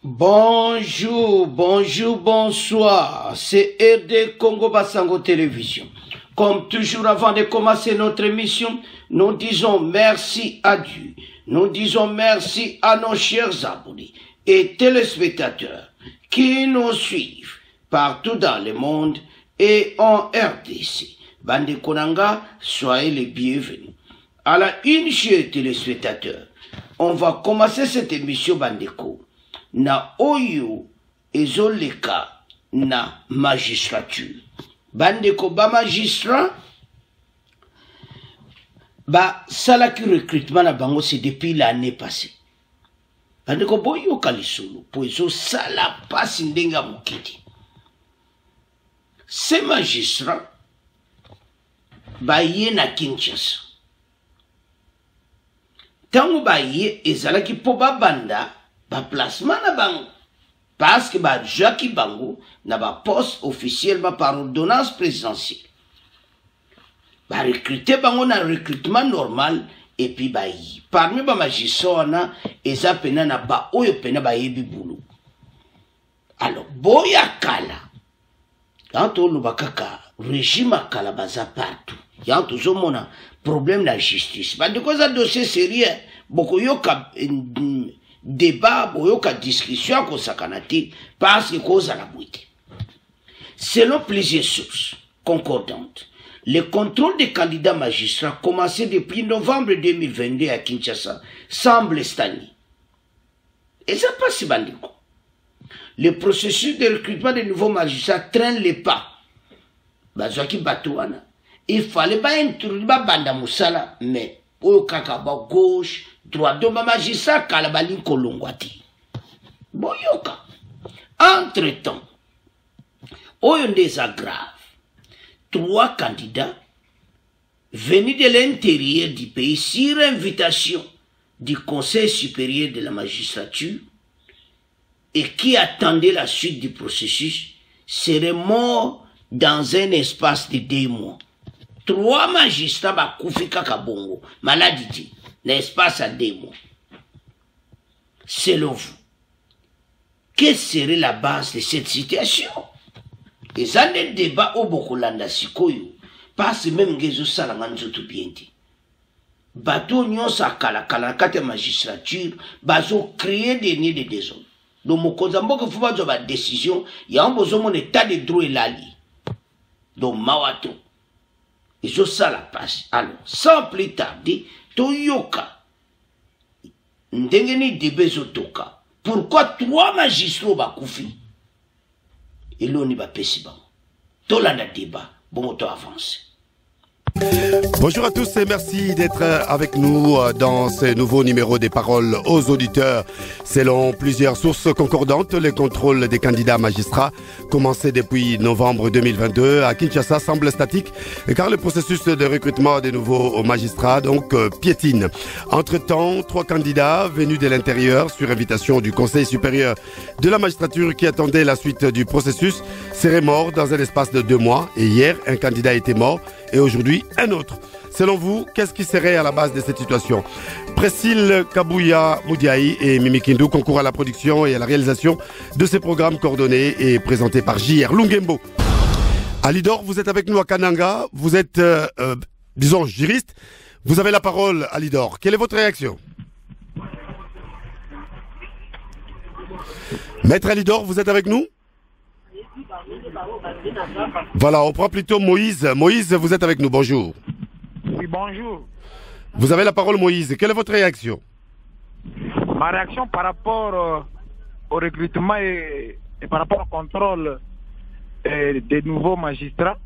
Bonjour, bonjour, bonsoir. C'est RD Congo Bassango Télévision. Comme toujours, avant de commencer notre émission, nous disons merci à Dieu. Nous disons merci à nos chers abonnés et téléspectateurs qui nous suivent partout dans le monde et en RDC. Bande Konanga, soyez les bienvenus. À la une, chers téléspectateurs, on va commencer cette émission Bandeko. Na oyo ezoleka na magistrature. Bandeko ba magistrat ba salaki recrutement na bango c'est depuis l'année passée. Bandeko boyo kalisulu po ezo sala pasi ndenga mukiti. Ces magistrats ba ye na Kinshasa. Tango ba ye ezalaki po ba banda ba placement na bango parce que ba Jacques Bango na ba poste officiellement par ordonnance présidentielle ba recruter bango na recrutement normal et puis ba yi parmi ba magistrats na eza pena na ba oyo pena ba yebi boulot. Alors boya kala quand on va kaka régime kala baza partout ya toujours mona problème la justice ba de cause dossier sérieux beaucoup yoka débat, boyoka discussion ko sakanati parce que cause à la boîte. Selon plusieurs sources concordantes, le contrôle des candidats magistrats commencé depuis novembre 2022 à Kinshasa semble stagner. Et ça passe bandiko. Le processus de recrutement des nouveaux magistrats traîne les pas. Bazwaki batouana. Il fallait pas introduire banda musala mais pour kakaba gauche droit de magistrat kalabali kolongwati. Boyoka. Entre-temps, oyo grave. 3 candidats venus de l'intérieur du pays sur invitation du Conseil supérieur de la magistrature et qui attendaient la suite du processus seraient morts dans un espace de 2 mois. 3 magistrats bakufika kabongo maladie l'espace à 2 mois. Selon vous, quelle serait la base de cette situation? Et ça n'est débat au Bokolanda Sikoyo, parce même que je sais la manzo tout bien dit. Bateau nyon sa kala kate magistrature, bazo créer des nids de désordre. Donc mon kozambo que faut pas avoir une décision, il y a un besoin mon état de droit et lali. Donc mawato. Et je sais la passe. Alors, sans plus tarder, Toyoka ndengeni debezo toka. Pourquoi 3 magistrats bakoufi? Et l'on y va pesi bango. Tolanda débat, bon to avance. Bonjour à tous et merci d'être avec nous dans ce nouveau numéro des paroles aux auditeurs. Selon plusieurs sources concordantes, le contrôle des candidats magistrats commencé depuis novembre 2022 à Kinshasa semble statique car le processus de recrutement des nouveaux magistrats piétine. Entre-temps, 3 candidats venus de l'intérieur sur invitation du Conseil supérieur de la magistrature qui attendait la suite du processus seraient morts dans un espace de 2 mois et hier un candidat était mort et aujourd'hui un autre. Selon vous, qu'est-ce qui serait à la base de cette situation? Priscille Kabouya Moudiaï et Mimi Kindu concourent à la production et à la réalisation de ces programmes coordonnés et présentés par J.R. Lungembo. Alidor, vous êtes avec nous à Kananga, vous êtes, disons, juriste. Vous avez la parole, Alidor. Quelle est votre réaction? Maître Alidor, vous êtes avec nous? Voilà, on prend plutôt Moïse. Moïse, vous êtes avec nous, bonjour. Oui, bonjour. Vous avez la parole, Moïse. Quelle est votre réaction? Ma réaction par rapport au recrutement et par rapport au contrôle des nouveaux magistrats,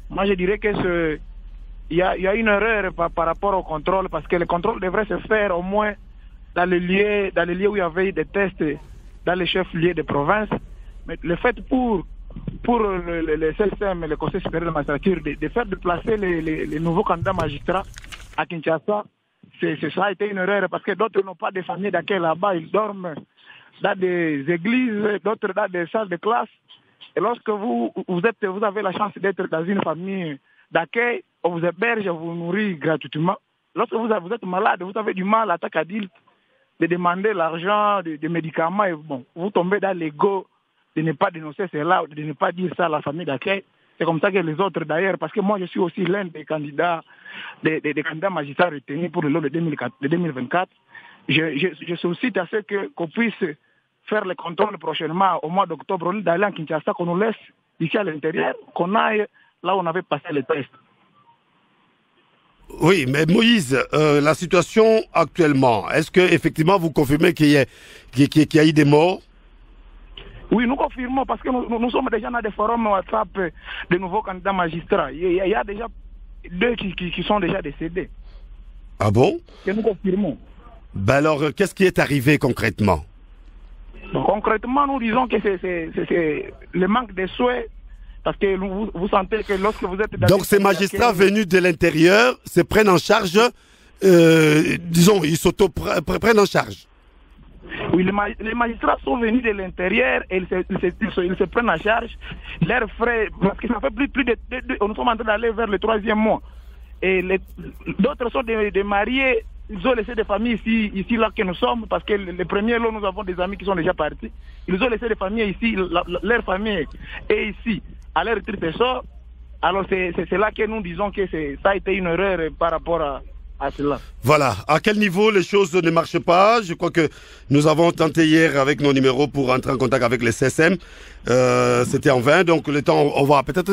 moi je dirais que il y a une erreur par rapport au contrôle parce que le contrôle devrait se faire au moins dans les lieux où il y avait des tests dans les chefs-lieux de province. Mais le fait pour le CSM, le Conseil supérieur de la magistrature, de faire déplacer les nouveaux candidats magistrats à Kinshasa, ça a été une erreur parce que d'autres n'ont pas de famille d'accueil là-bas, ils dorment dans des églises, d'autres dans des salles de classe. Et lorsque vous avez la chance d'être dans une famille d'accueil, on vous héberge, on vous nourrit gratuitement. Lorsque vous êtes malade, vous avez du mal à attaquer adulte, de demander l'argent, des médicaments, et bon, vous tombez dans l'ego de ne pas dénoncer cela, de ne pas dire ça à la famille d'accueil. C'est comme ça que les autres d'ailleurs, parce que moi je suis aussi l'un des candidats, des candidats magistrats retenus pour le lot de 2024. Je sollicite à ce qu'on puisse faire le contrôle prochainement au mois d'octobre, d'aller en Kinshasa, qu'on nous laisse ici à l'intérieur, qu'on aille là où on avait passé les tests. Oui, mais Moïse, la situation actuellement, est-ce que effectivement vous confirmez qu'il y a eu des morts? Oui, nous confirmons parce que nous sommes déjà dans des forums WhatsApp de nouveaux candidats magistrats. Il y a déjà 2 qui sont déjà décédés. Ah bon? Et nous confirmons. Ben alors, qu'est-ce qui est arrivé concrètement? Donc, concrètement, nous disons que c'est le manque de souhaits. Parce que vous sentez que lorsque vous êtes... Donc ces magistrats venus de l'intérieur se prennent en charge, disons, ils s'auto-prennent en charge. Oui, les magistrats sont venus de l'intérieur et ils se prennent en charge leurs frais, parce que ça fait plus de nous sommes en train d'aller vers le 3e mois. Et d'autres sont des mariés, ils ont laissé des familles ici là que nous sommes, parce que les premiers là, nous avons des amis qui sont déjà partis. Ils ont laissé des familles ici, leur famille est ici, à leur trésor. Alors c'est là que nous disons que ça a été une erreur par rapport à cela. Voilà. À quel niveau les choses ne marchent pas? Je crois que nous avons tenté hier avec nos numéros pour entrer en contact avec les CSM. C'était en vain. Donc le temps, on va peut-être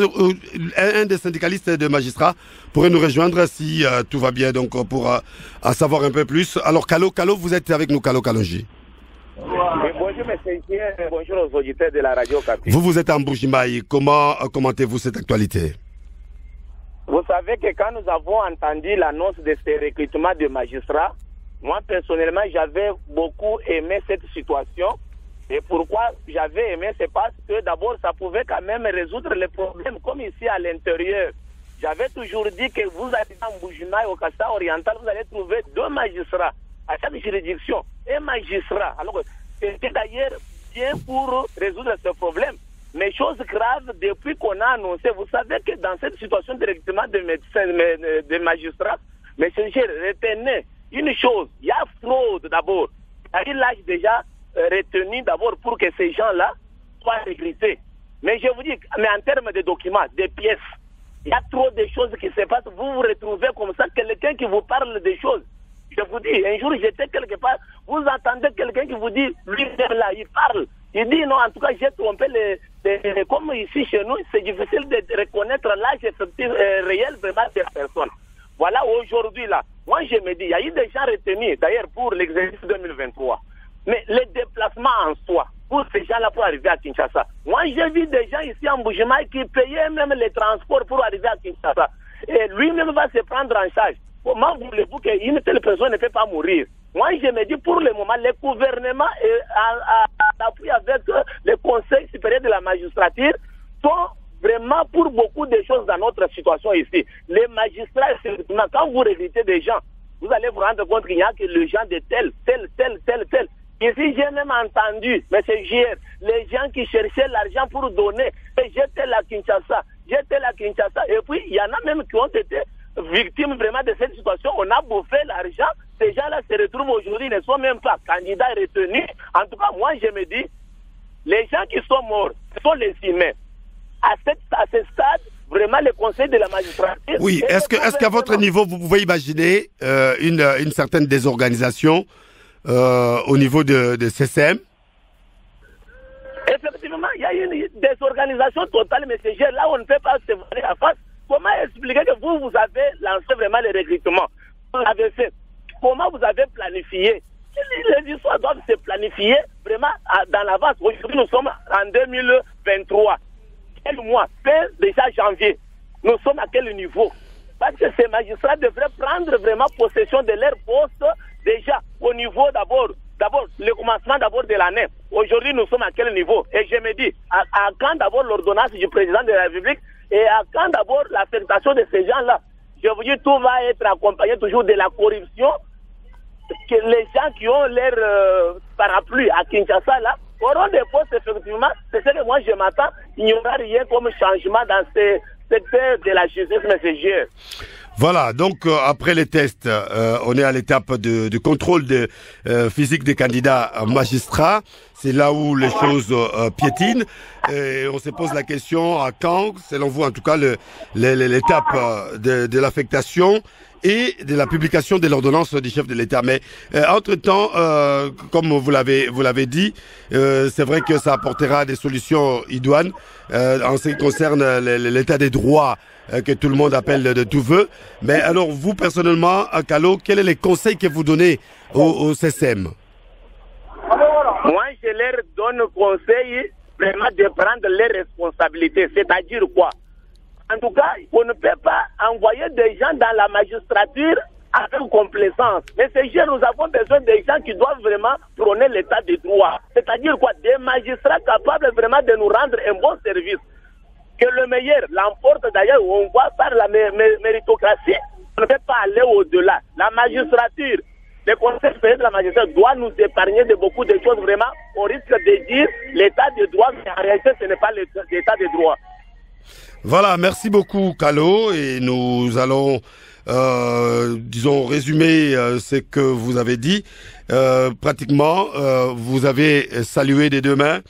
un des syndicalistes de magistrats pourrait nous rejoindre si tout va bien. Donc pour en savoir un peu plus. Alors Kalo, vous êtes avec nous, Kalo Kalonji. Bonjour monsieur, bonjour aux auditeurs de la radio Kapi. Vous êtes en Bujimaï. Comment commentez-vous cette actualité? Vous savez que quand nous avons entendu l'annonce de ces recrutements de magistrats, moi personnellement j'avais beaucoup aimé cette situation. Et pourquoi j'avais aimé, c'est parce que d'abord ça pouvait quand même résoudre les problèmes comme ici à l'intérieur. J'avais toujours dit que vous allez en Bujimaï, au Kassa oriental, vous allez trouver 2 magistrats à chaque juridiction. Un magistrat. Alors c'était d'ailleurs bien pour résoudre ce problème. Mais chose grave, depuis qu'on a annoncé, vous savez que dans cette situation de recrutement de médecins, de magistrats, mais retenez une chose, il y a fraude d'abord. Il y a l'âge déjà retenu d'abord pour que ces gens-là soient recrutés. Mais je vous dis, mais en termes de documents, de pièces, il y a trop de choses qui se passent. Vous vous retrouvez comme ça, quelqu'un qui vous parle des choses. Je vous dis, un jour j'étais quelque part, vous entendez quelqu'un qui vous dit, lui là, il parle. Il dit non, en tout cas j'ai trompé comme ici chez nous, c'est difficile de reconnaître l'âge effectif réel vraiment des personnes. Voilà, aujourd'hui là, moi je me dis, il y a eu des gens retenus d'ailleurs pour l'exercice 2023. Mais les déplacements en soi, pour ces gens-là pour arriver à Kinshasa. Moi j'ai vu des gens ici en Bujimaï qui payaient même les transports pour arriver à Kinshasa. Et lui-même va se prendre en charge. Comment voulez-vous qu'une telle personne ne peut pas mourir? Moi, je me dis, pour le moment, le gouvernement, en appui avec le Conseil supérieur de la magistrature, sont vraiment pour beaucoup de choses dans notre situation ici. Les magistrats, quand vous recrutez des gens, vous allez vous rendre compte qu'il n'y a que les gens de tel. Ici, j'ai même entendu, M. Gier, les gens qui cherchaient l'argent pour donner, j'étais à Kinshasa, et puis il y en a même qui ont été victimes vraiment de cette situation. On a bouffé l'argent, ces gens-là se retrouvent aujourd'hui, ne sont même pas candidats retenus. En tout cas, moi je me dis, les gens qui sont morts, ce sont les humains. À ce stade, vraiment le conseil de la magistrature... Oui, est-ce qu'à votre niveau, vous pouvez imaginer une certaine désorganisation au niveau de CSM? Effectivement, il y a une désorganisation totale, mais c'est là où on ne peut pas se voir à face. Comment expliquer que vous avez lancé vraiment les recrutements? Vous l'avez fait. Comment vous avez planifié? Les histoires doivent se planifier vraiment dans l'avance. Aujourd'hui, nous sommes en 2023. Quel mois? C'est déjà janvier. Nous sommes à quel niveau? Parce que ces magistrats devraient prendre vraiment possession de leur poste déjà au niveau d'abord le commencement d'abord de l'année. Aujourd'hui, nous sommes à quel niveau? Et je me dis, à quand d'abord l'ordonnance du président de la République et à quand d'abord l'affectation de ces gens-là? Je vous dis, tout va être accompagné toujours de la corruption, que les gens qui ont leur parapluie à Kinshasa là auront des postes effectivement. C'est ce que moi je m'attends. Il n'y aura rien comme changement dans inspecteur de la justice, M. Gier. Voilà, donc après les tests, on est à l'étape de contrôle physique des candidats magistrats. C'est là où les choses piétinent. Et on se pose la question à quand, selon vous en tout cas, l'étape de l'affectation et de la publication de l'ordonnance du chef de l'État. Mais entre-temps, comme vous l'avez dit, c'est vrai que ça apportera des solutions idoines en ce qui concerne l'état des droits que tout le monde appelle de tout vœu. Mais alors, vous, personnellement, à Callot, quels sont les conseils que vous donnez au CSM? Moi, je leur donne conseil vraiment de prendre les responsabilités. C'est-à-dire quoi? En tout cas, on ne peut pas envoyer des gens dans la magistrature avec complaisance. Mais ces gens, nous avons besoin des gens qui doivent vraiment prôner l'état de droit. C'est-à-dire quoi? Des magistrats capables vraiment de nous rendre un bon service. Que le meilleur l'emporte d'ailleurs, on voit par la méritocratie, on ne peut pas aller au-delà. La magistrature, le conseil supérieur de la magistrature doit nous épargner de beaucoup de choses vraiment, au risque de dire l'état de droit, mais en réalité ce n'est pas l'état de droit. Voilà, merci beaucoup Callot, et nous allons, disons, résumer ce que vous avez dit. Pratiquement, vous avez salué des deux mains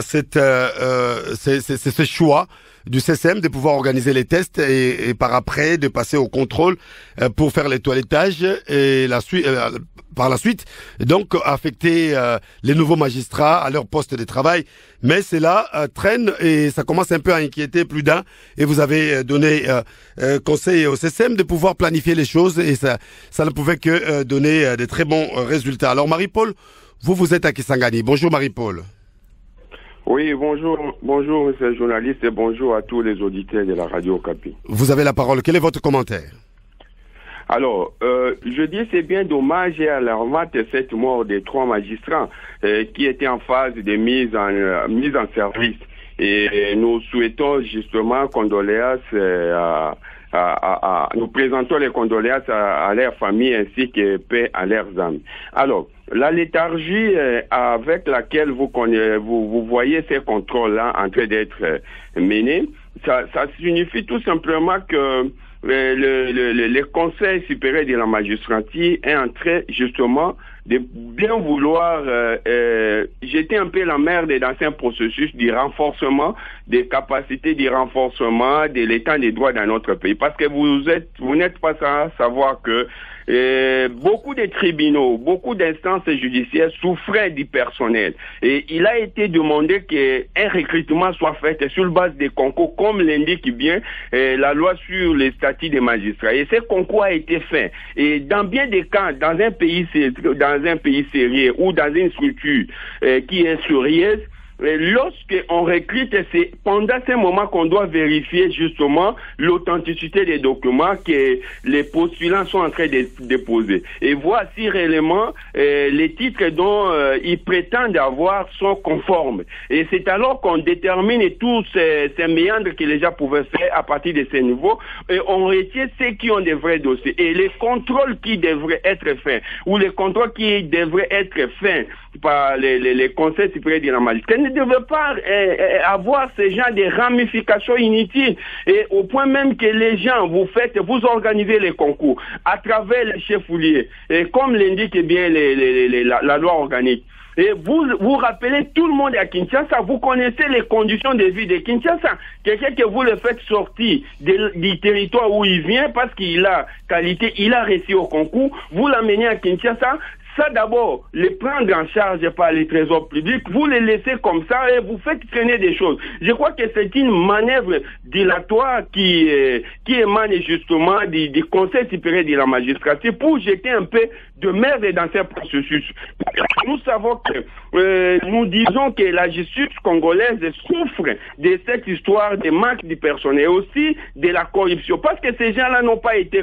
c'est ce choix du CSM de pouvoir organiser les tests et par après de passer au contrôle pour faire les toilettages et par la suite donc affecter les nouveaux magistrats à leur poste de travail. Mais cela traîne et ça commence un peu à inquiéter plus d'un, et vous avez donné conseil au CSM de pouvoir planifier les choses, et ça ne pouvait que donner de très bons résultats. Alors Marie-Paul, vous êtes à Kisangani. Bonjour Marie-Paul. Oui, bonjour monsieur le journaliste, et bonjour à tous les auditeurs de la radio Okapi. Vous avez la parole, quel est votre commentaire? Alors, je dis c'est bien dommage et alarmant cette mort des 3 magistrats qui étaient en phase de mise en service. Et nous souhaitons justement condoléances nous présentons les condoléances à leurs familles ainsi que paix à leurs âmes. Alors, la léthargie avec laquelle vous voyez ces contrôles-là en train d'être menés, ça signifie tout simplement que le Conseil supérieur de la magistrature est en train justement de bien vouloir jeter un peu la merde dans un processus de renforcement des capacités de renforcement de l'état des droits dans notre pays. Parce que vous n'êtes pas sans savoir que beaucoup de tribunaux, beaucoup d'instances judiciaires souffraient du personnel. Et il a été demandé qu'un recrutement soit fait sur base des concours, comme l'indique bien la loi sur les statuts des magistrats. Et ce concours a été fait. Et dans bien des cas, dans un pays sérieux ou dans une structure qui est sérieuse, lorsqu'on recrute, c'est pendant ce moment qu'on doit vérifier justement l'authenticité des documents que les postulants sont en train de déposer. Et voici réellement les titres dont ils prétendent avoir sont conformes. Et c'est alors qu'on détermine tous ces méandres que les gens pouvaient faire à partir de ces niveaux, et on retient ceux qui ont des vrais dossiers. Et les contrôles qui devraient être faits, ou les contrôles qui devraient être faits par les conseils supérieurs de la magistrature, ne devait pas avoir ce genre de ramifications inutiles, et au point même que les gens, vous organisez les concours à travers les chefs-lieux, et comme l'indique bien la loi organique. Et vous rappelez tout le monde à Kinshasa, vous connaissez les conditions de vie de Kinshasa. Quelqu'un que vous le faites sortir du territoire où il vient parce qu'il a qualité, il a réussi au concours, vous l'amenez à Kinshasa. Ça d'abord, les prendre en charge par les trésors publics, vous les laissez comme ça et vous faites traîner des choses. Je crois que c'est une manœuvre dilatoire qui émane justement du Conseil supérieur de la magistrature pour jeter un peu de merde dans ce processus. Nous savons que, nous disons que la justice congolaise souffre de cette histoire de manque de personnel et aussi de la corruption, parce que ces gens-là n'ont pas été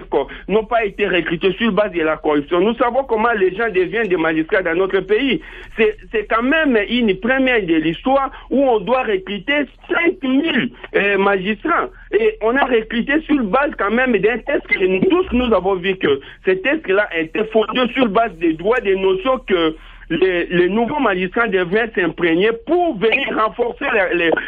recrutés sur base de la corruption. Nous savons comment les gens deviennent des magistrats dans notre pays. C'est quand même une première de l'histoire où on doit recruter 5000 magistrats. Et on a recruté sur base quand même d'un test que nous tous nous avons vu que ce test-là était fondé sur base des droits, des notions que les nouveaux magistrats devraient s'imprégner pour venir renforcer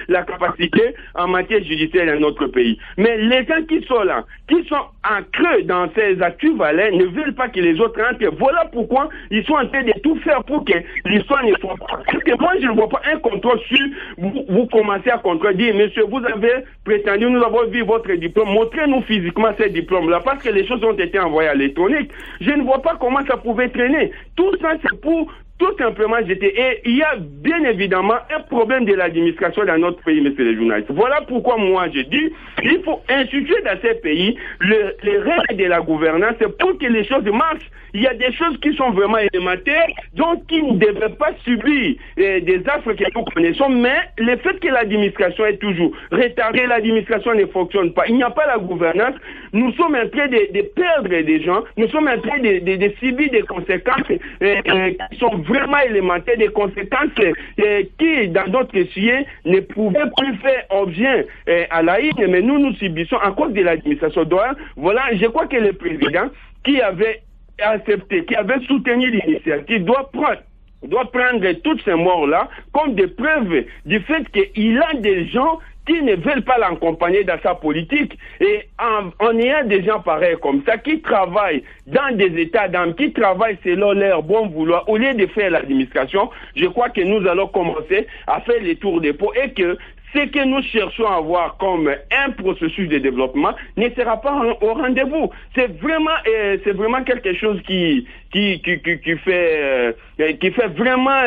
la capacité en matière judiciaire dans notre pays. Mais les gens qui sont là, qui sont en creux dans ces actus valets, ne veulent pas que les autres entrent. Voilà pourquoi ils sont en train de tout faire pour que l'histoire ne soit pas. Parce que moi, je ne vois pas un contrôle sur vous commencez à contredire. Monsieur, vous avez prétendu, nous avons vu votre diplôme. Montrez-nous physiquement ces diplômes-là, parce que les choses ont été envoyées à l'électronique. Je ne vois pas comment ça pouvait traîner. Tout ça, c'est pour tout simplement jeter. Et il y a bien évidemment un problème de l'administration dans notre pays, messieurs les journalistes. Voilà pourquoi moi je dis, il faut instituer dans ces pays les règles de la gouvernance pour que les choses marchent. Il y a des choses qui sont vraiment élémentaires, donc qui ne devraient pas subir des affres que nous connaissons, mais le fait que l'administration est toujours retardée, l'administration ne fonctionne pas, il n'y a pas la gouvernance, nous sommes en train de perdre des gens, nous sommes en train de subir des conséquences qui sont vraiment élémentaires, des conséquences qui, dans d'autres sujets, ne pouvaient plus faire objet à la haine, mais nous subissons à cause de l'administration. Donc, voilà, je crois que le président qui avait accepté, qui avait soutenu l'initiative, doit prendre toutes ces morts-là comme des preuves du fait qu'il a des gens qui ne veulent pas l'accompagner dans sa politique. Et en ayant des gens pareils comme ça, qui travaillent dans des états d'âme, qui travaillent selon leur bon vouloir, au lieu de faire l'administration, je crois que nous allons commencer à faire les tours des pots et que ce que nous cherchons à avoir comme un processus de développement ne sera pas au rendez-vous. C'est vraiment quelque chose qui fait vraiment,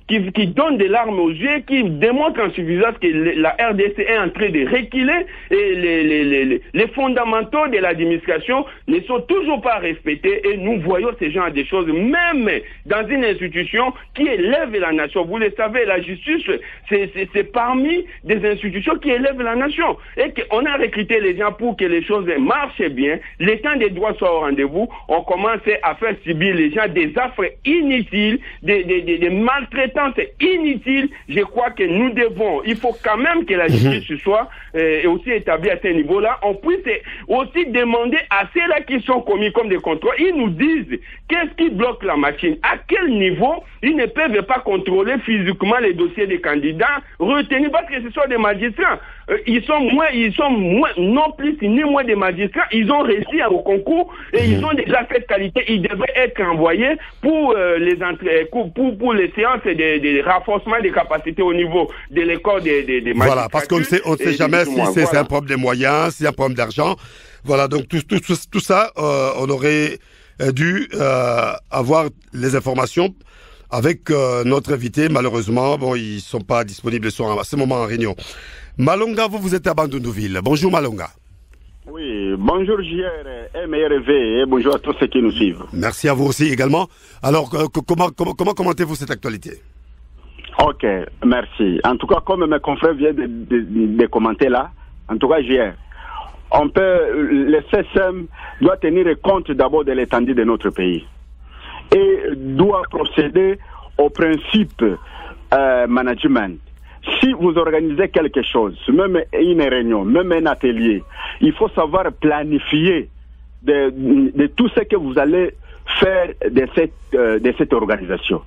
qui donne des larmes aux yeux, qui démontre en suffisance que la RDC est en train de reculer et les fondamentaux de l'administration ne sont toujours pas respectés et nous voyons ces gens des choses, même dans une institution qui élève la nation. Vous le savez, la justice, c'est parmi des institutions qui élèvent la nation. Et qu'on a recruté les gens pour que les choses marchent bien, l'état des droits soit au rendez-vous, on commence à faire subir les gens des affres inutiles, des maltraitances inutiles. Je crois que nous devons, il faut quand même que la justice soit aussi établie à ce niveau-là. On puisse aussi demander à ceux-là qui sont commis comme des contrôles, ils nous disent qu'est-ce qui bloque la machine, à quel niveau ils ne peuvent pas contrôler physiquement les dossiers des candidats retenus, parce que ce sont des magistrats. Ils sont non plus ni moins des magistrats, ils ont réussi au concours et ils ont déjà cette qualité, ils devraient être envoyés pour les séances de renforcement des capacités au niveau de l'école des magistrats. Voilà, parce qu'on ne sait jamais si c'est un problème de moyens, si c'est un problème d'argent. Voilà, donc tout ça, on aurait dû avoir les informations avec notre invité. Malheureusement, bon, ils sont pas disponibles à ce moment en réunion. Malonga, vous êtes à Bandundouville. Bonjour Malonga. Oui, bonjour JR et MRV et bonjour à tous ceux qui nous suivent. Merci à vous aussi également. Alors, comment commentez-vous cette actualité? Ok, merci. En tout cas, comme mes confrères viennent de commenter là, en tout cas JR, le CSM doit tenir compte d'abord de l'étendue de notre pays et doit procéder au principe management. Si vous organisez quelque chose, même une réunion, même un atelier, il faut savoir planifier de tout ce que vous allez faire de cette organisation.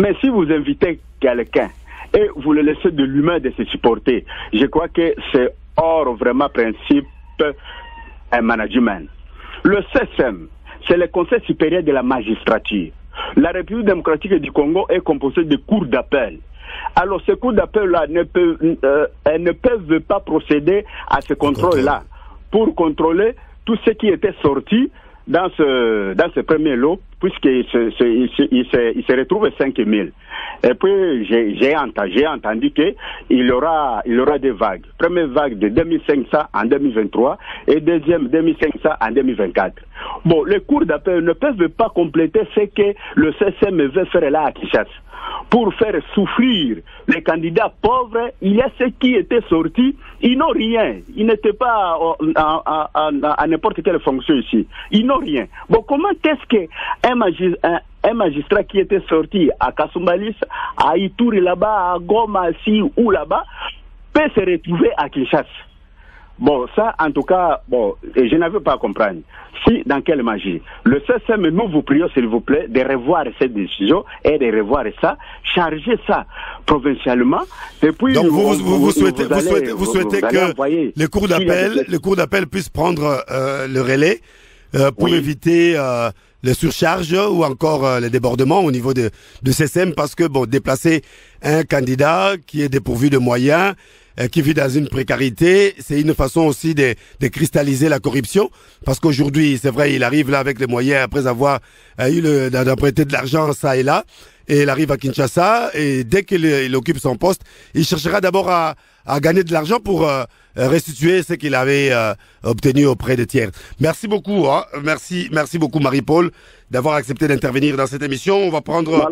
Mais si vous invitez quelqu'un et vous le laissez de l'humain de se supporter, je crois que c'est hors vraiment principe management. Le CSM, c'est le Conseil supérieur de la magistrature. La République démocratique du Congo est composée de cours d'appel. Alors ces cours d'appel-là elles ne peuvent pas procéder à ce contrôle-là pour contrôler tout ce qui était sorti dans ce premier lot, puisqu'il se retrouve 5 000. Et puis j'ai entendu qu'il y aura des vagues. Première vague de 2500 en 2023 et deuxième 2500 en 2024. Bon, les cours d'appel ne peuvent pas compléter ce que le CSM veut faire là à Kinshasa. Pour faire souffrir les candidats pauvres, il y a ceux qui étaient sortis, ils n'ont rien. Ils n'étaient pas à n'importe quelle fonction ici. Ils n'ont rien. Bon, comment est-ce qu'un magistrat qui était sorti à Kasumbalis, à Ituri là-bas, à Goma, ici ou là-bas, peut se retrouver à Kinshasa? Bon, ça, en tout cas, bon, je n'avais pas à comprendre. Si, dans quelle magie? Le CSM, nous vous prions, s'il vous plaît, de revoir cette décision et de revoir ça, charger ça provincialement. Et puis, donc, vous souhaitez que les cours d'appel puissent prendre le relais pour éviter les surcharges ou encore les débordements au niveau de CSM, parce que, bon, déplacer un candidat qui est dépourvu de moyens, qui vit dans une précarité, c'est une façon aussi de cristalliser la corruption, parce qu'aujourd'hui, c'est vrai, il arrive là avec les moyens après avoir eu d'emprunter de l'argent ça et là, et il arrive à Kinshasa, et dès qu'il occupe son poste, il cherchera d'abord à gagner de l'argent pour restituer ce qu'il avait obtenu auprès de tiers. Merci beaucoup, hein. Merci beaucoup Marie-Paul d'avoir accepté d'intervenir dans cette émission. On va prendre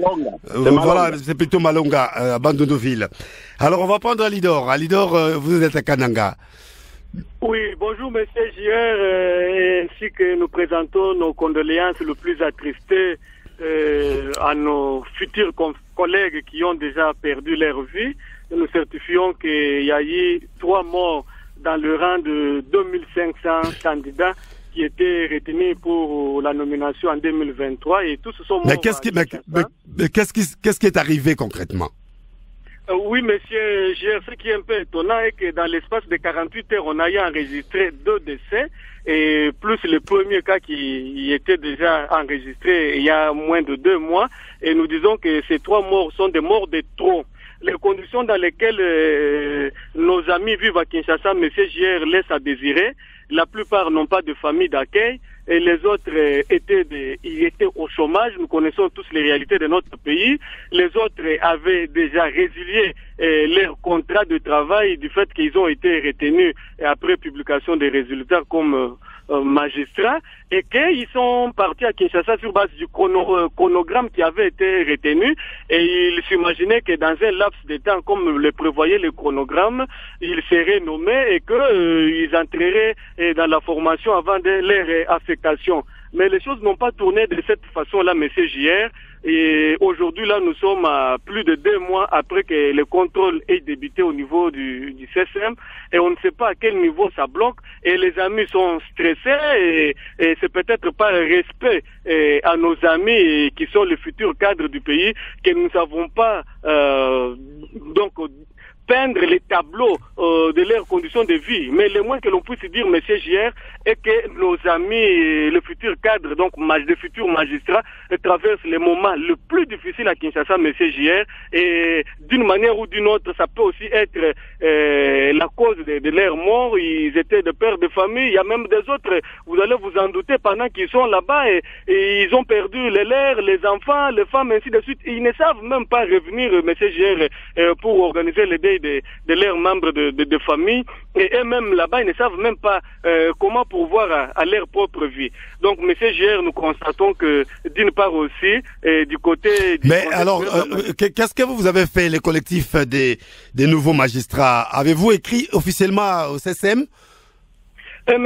voilà, c'est plutôt Malonga, à Bandunduville. Alors on va prendre Alidor. Alidor, vous êtes à Kananga. Oui, bonjour monsieur JR, ainsi que nous présentons nos condoléances le plus attristées à nos futurs collègues qui ont déjà perdu leur vie. Nous certifions qu'il y a eu 3 morts dans le rang de 2500 candidats qui étaient retenus pour la nomination en 2023 et tous sont morts. Mais qu'est-ce qui est arrivé concrètement? Oui, monsieur, ce qui est un peu étonnant est que dans l'espace de 48 heures, on a eu enregistré 2 décès et plus le premier cas qui était déjà enregistré il y a moins de 2 mois. Et nous disons que ces 3 morts sont des morts de trop. Les conditions dans lesquelles nos amis vivent à Kinshasa, monsieur JR, laissent à désirer. La plupart n'ont pas de famille d'accueil et les autres ils étaient au chômage. Nous connaissons tous les réalités de notre pays. Les autres avaient déjà résilié leur contrat de travail du fait qu'ils ont été retenus après publication des résultats comme magistrats et qu'ils sont partis à Kinshasa sur base du chronogramme qui avait été retenu et ils s'imaginaient que dans un laps de temps comme le prévoyait le chronogramme, ils seraient nommés et qu'ils entreraient dans la formation avant de leur affectation. Mais les choses n'ont pas tourné de cette façon-là, monsieur JR. Et aujourd'hui, là, nous sommes à plus de 2 mois après que le contrôle ait débuté au niveau du CSM et on ne sait pas à quel niveau ça bloque et les amis sont stressés et c'est peut-être pas le respect à nos amis qui sont les futurs cadres du pays que nous n'avons pas donc peindre les tableaux de leurs conditions de vie. Mais le moins que l'on puisse dire, monsieur JR, est que nos amis, le futur cadre, donc le futur magistrat, traversent les moments le plus difficiles à Kinshasa, monsieur JR, et d'une manière ou d'une autre, ça peut aussi être la cause de leur mort. Ils étaient de pères de famille, il y a même des autres, vous allez vous en douter, pendant qu'ils sont là-bas, et ils ont perdu les leurs, les enfants, les femmes, ainsi de suite. Ils ne savent même pas revenir, monsieur JR, pour organiser les deuils de leurs membres de famille et eux-mêmes là-bas ils ne savent même pas comment pourvoir à leur propre vie. Donc monsieur JR, nous constatons que d'une part aussi du côté mais alors qu'est-ce que vous avez fait les collectifs des nouveaux magistrats? Avez-vous écrit officiellement au CSM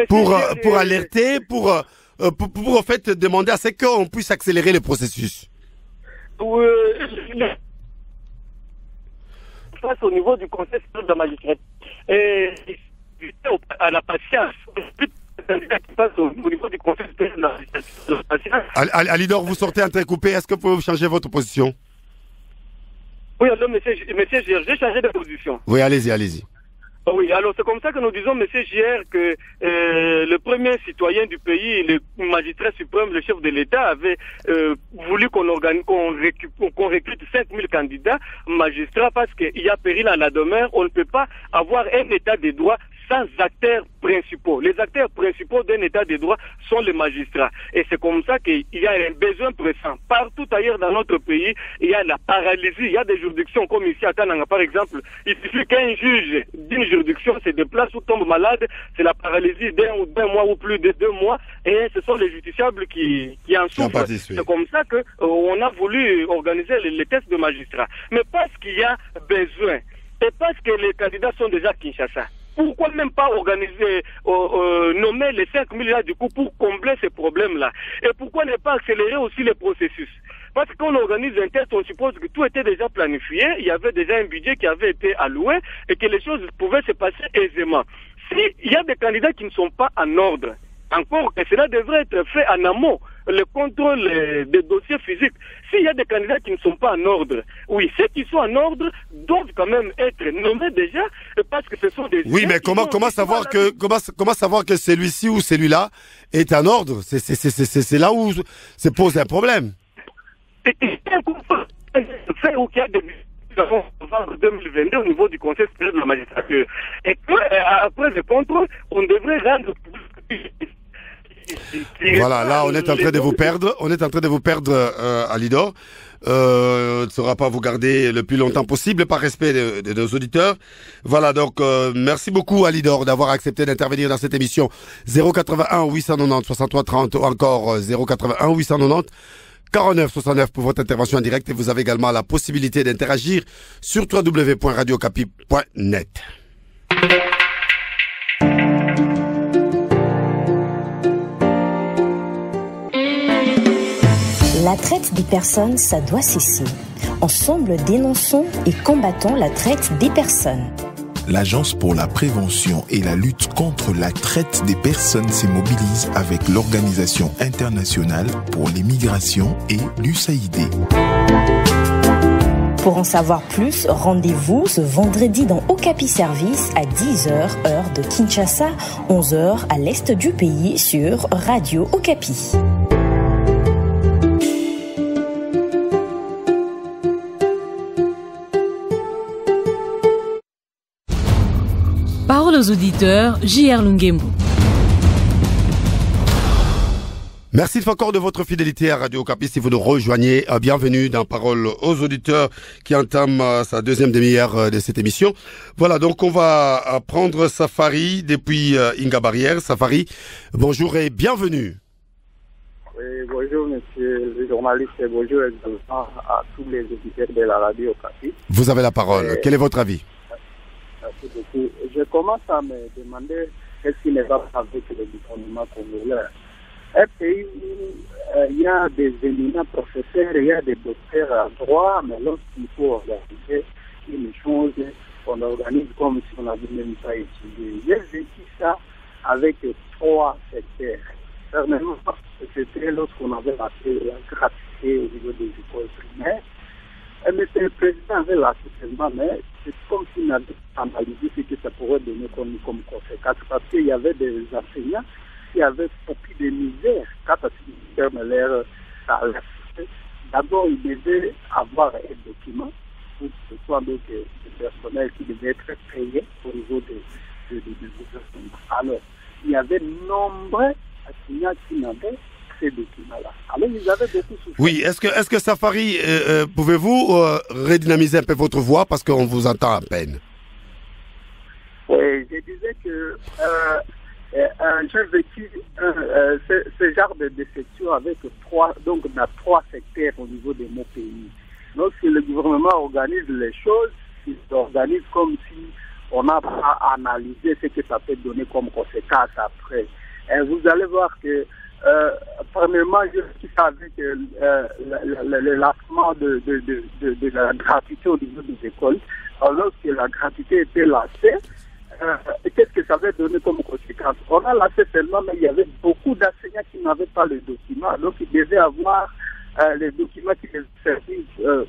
pour alerter, pour en fait demander à ce qu'on puisse accélérer le processus? Face au niveau du Conseil supérieur de la magistrature et à la patience qui passe au niveau du Conseil supérieur de la magistrature. Alidor, vous sortez entrecoupé, est-ce que vous pouvez changer votre position? Oui, alors monsieur j'ai changé de position. Oui, allez-y. Oui, alors c'est comme ça que nous disons, monsieur JR, que le premier citoyen du pays, le magistrat suprême, le chef de l'État, avait voulu qu'on recrute 5000 candidats magistrats parce qu'il y a péril à la demeure. On ne peut pas avoir un état de droit sans acteurs principaux. Les acteurs principaux d'un état de droit sont les magistrats. Et c'est comme ça qu'il y a un besoin pressant. Partout ailleurs dans notre pays, il y a la paralysie. Il y a des juridictions comme ici à Kananga, par exemple. Il suffit qu'un juge d'une juridiction se déplace ou tombe malade, c'est la paralysie d'un mois ou plus de 2 mois. Et ce sont les justiciables qui en souffrent. C'est comme ça qu'on a voulu organiser les tests de magistrats. Mais parce qu'il y a besoin, et parce que les candidats sont déjà à Kinshasa, pourquoi même pas organiser, nommer les 5 milliards du coup pour combler ces problèmes-là? Et pourquoi ne pas accélérer aussi les processus? Parce qu'on organise un test, on suppose que tout était déjà planifié, il y avait déjà un budget qui avait été alloué et que les choses pouvaient se passer aisément. S'il y a des candidats qui ne sont pas en ordre, encore que cela devrait être fait en amont, le contrôle des dossiers physiques. S'il y a des candidats qui ne sont pas en ordre, oui, ceux qui sont en ordre doivent quand même être nommés déjà, parce que ce sont des... Oui, mais comment savoir que celui-ci ou celui-là est en ordre? C'est là où se pose un problème. Fait où il y a des en novembre 2022 au niveau du Conseil supérieur de la magistrature. Et après le contrôle, on devrait rendre... Voilà, là on est en train de vous perdre. On est en train de vous perdre, Alidor. On ne saura pas vous garder le plus longtemps possible par respect de nos auditeurs. Voilà, donc merci beaucoup Alidor d'avoir accepté d'intervenir dans cette émission. 081 890 63 30 ou encore 081 890 49 69 pour votre intervention en direct, et vous avez également la possibilité d'interagir sur www.radiocapi.net. La traite des personnes, ça doit cesser. Ensemble, dénonçons et combattons la traite des personnes. L'Agence pour la prévention et la lutte contre la traite des personnes se mobilise avec l'Organisation internationale pour les migrations et l'USAID. Pour en savoir plus, rendez-vous ce vendredi dans Okapi Service à 10h, heure de Kinshasa, 11h à l'est du pays sur Radio Okapi. Parole aux auditeurs, J.R. Lungembu. Merci encore de votre fidélité à Radio Okapi. Si vous nous rejoignez, bienvenue dans Parole aux auditeurs qui entame sa deuxième demi-heure de cette émission. Voilà, donc on va prendre Safari depuis Inga Barrière. Safari, bonjour et bienvenue. Oui, bonjour monsieur le journaliste et bonjour à tous les auditeurs de la Radio Okapi. Vous avez la parole. Quel est votre avis? Merci beaucoup. Je commence à me demander qu'est-ce qui ne va pas avec le gouvernement congolais. Un pays où il y a des éminents professeurs, il y a des docteurs à droit, mais lorsqu'il faut organiser une chose, on organise comme si on n'avait même pas étudié. J'ai vécu ça avec 3 secteurs. Dernièrement, c'était lorsqu'on avait la gratuité au niveau des écoles primaires. Mais le président avait l'assistance, mais c'est comme s'il n'avait pas analysé ce que ça pourrait donner comme conséquence, parce qu'il y avait des enseignants qui avaient beaucoup de misère quand ils terminent leur salaire. D'abord, ils devaient avoir un document, pour que ce soit donc le personnel qui devait être payé au niveau du gouvernement. Alors, il y avait nombreux enseignants qui n'avaient ces documents-là. Alors, ils avaient beaucoup souffert. Oui, est-ce que Safari, pouvez-vous redynamiser un peu votre voix parce qu'on vous entend à peine? Oui, je disais que j'ai vécu ce genre de déception avec dans 3 secteurs au niveau de mon pays. Lorsque le gouvernement organise les choses, il s'organise comme si on n'a pas analysé ce que ça peut donner comme conséquence après. Et vous allez voir que premièrement, je suis avec le lancement de la gratuité au niveau des écoles. Alors, lorsque la gratuité était lancée, qu'est-ce que ça avait donné comme conséquence? On a lancé seulement, mais il y avait beaucoup d'enseignants qui n'avaient pas le document. Donc, ils devaient avoir les documents qui les servent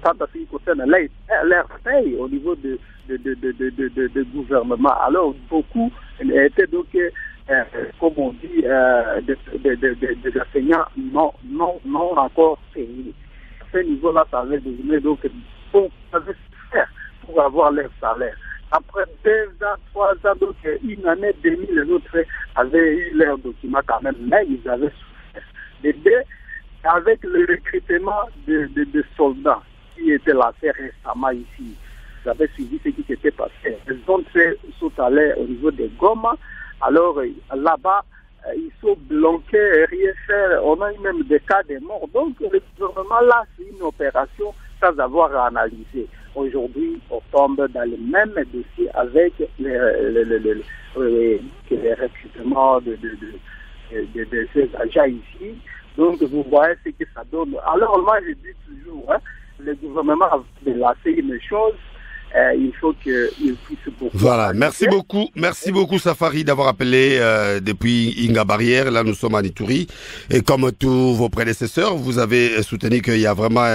quand à ce qui concerne leur paye au niveau de gouvernement. Alors, beaucoup étaient donc... comme on dit, des enseignants non encore payés. À ce niveau-là, ça avait devenu donc bon, ça avait souffert pour avoir leur salaire. Après 2 ans, 3 ans, donc une année et demie, les autres avaient eu leurs documents quand même, mais ils avaient souffert. Les deux, avec le recrutement de soldats qui étaient lancés récemment ici, ils avaient suivi ce qui s'était passé. Les autres sont allés au niveau des Goma. Alors là-bas, ils sont bloqués, rien faire. On a eu même des cas de mort. Donc le gouvernement là, c'est une opération sans avoir analysé. Aujourd'hui, on tombe dans le même dossier avec les recrutements de ces agents ici. Donc vous voyez ce que ça donne. Alors moi je dis toujours, le gouvernement a lancé une chose. il faut qu'ils puissent beaucoup. Voilà, merci beaucoup Safari d'avoir appelé depuis Inga Barrière. Là, nous sommes à Ituri. Et comme tous vos prédécesseurs, vous avez soutenu qu'il y a vraiment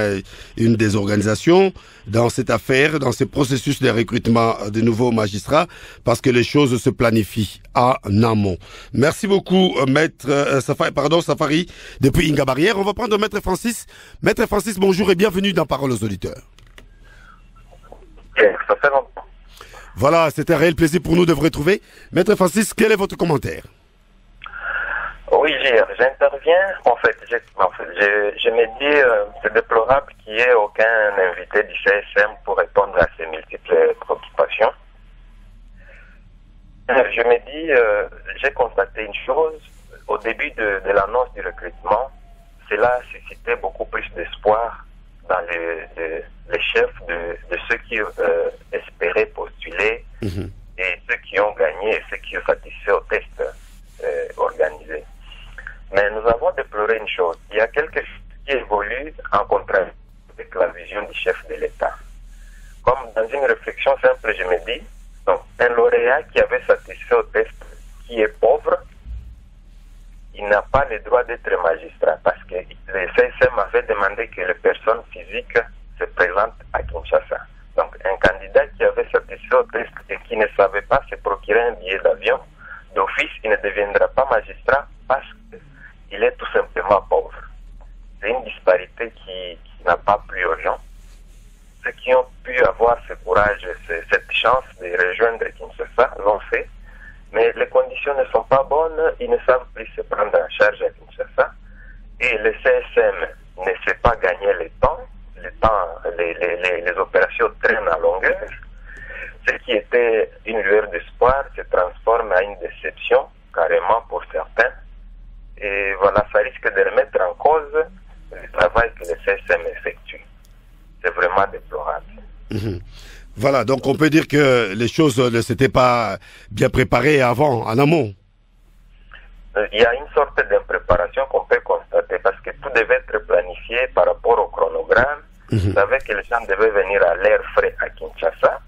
une désorganisation dans cette affaire, dans ce processus de recrutement de nouveaux magistrats, parce que les choses se planifient en amont. Merci beaucoup, Maître Safari, depuis Inga Barrière. On va prendre Maître Francis. Maître Francis, bonjour et bienvenue dans Parole aux auditeurs. Ça fait longtemps. Voilà, c'est un réel plaisir pour nous de vous retrouver. Maître Francis, quel est votre commentaire? Oui, j'interviens. En fait, je me dis, c'est déplorable qu'il n'y ait aucun invité du CSM pour répondre à ces multiples préoccupations. Je me dis, j'ai constaté une chose. Au début de l'annonce du recrutement, cela suscitait beaucoup plus d'espoir dans les chefs de ceux qui espéraient postuler et ceux qui ont gagné et ceux qui ont satisfait au test organisé. Mais nous avons déploré une chose. Il y a quelque chose qui évolue en contraire avec la vision du chef de l'État. Comme dans une réflexion simple, je me dis, donc, un lauréat qui avait satisfait au test, qui est pauvre, il n'a pas le droit d'être magistrat parce que le CSM avait demandé que les personnes physiques se présentent à Kinshasa. Donc un candidat qui avait satisfait au test et qui ne savait pas se procurer un billet d'avion, d'office il ne deviendra pas magistrat parce qu'il est tout simplement pauvre. C'est une disparité qui n'a pas plu aux gens. Ceux qui ont pu avoir ce courage, cette chance de rejoindre Kinshasa l'ont fait. Mais les conditions ne sont pas bonnes, ils ne savent plus se prendre en charge à Kinshasa. Et le CSM ne sait pas gagner le temps, les opérations traînent à longueur. Ce qui était une lueur d'espoir se transforme en une déception, carrément pour certains. Et voilà, ça risque de remettre en cause le travail que le CSM effectue. C'est vraiment déplorable. Voilà, donc on peut dire que les choses ne s'étaient pas bien préparées avant, en amont. Il y a une sorte d'impréparation qu'on peut constater parce que tout devait être planifié par rapport au chronogramme. Vous savez que les gens devaient venir à l'air frais à Kinshasa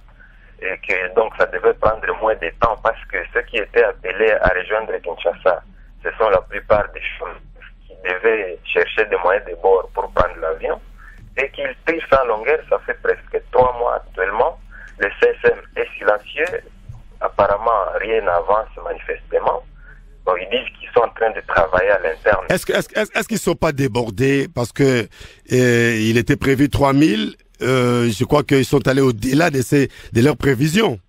et que donc ça devait prendre moins de temps parce que ceux qui étaient appelés à rejoindre Kinshasa, ce sont la plupart des choses qui devaient chercher des moyens de bord pour prendre l'avion. Et qu'ils payent sans longueur, ça fait presque 3 mois actuellement. Le CSM est silencieux. Apparemment, rien n'avance manifestement. Donc, ils disent qu'ils sont en train de travailler à l'interne. Est-ce qu'ils ne sont pas débordés? Parce que il était prévu 3000. Je crois qu'ils sont allés au-delà de leurs prévisions.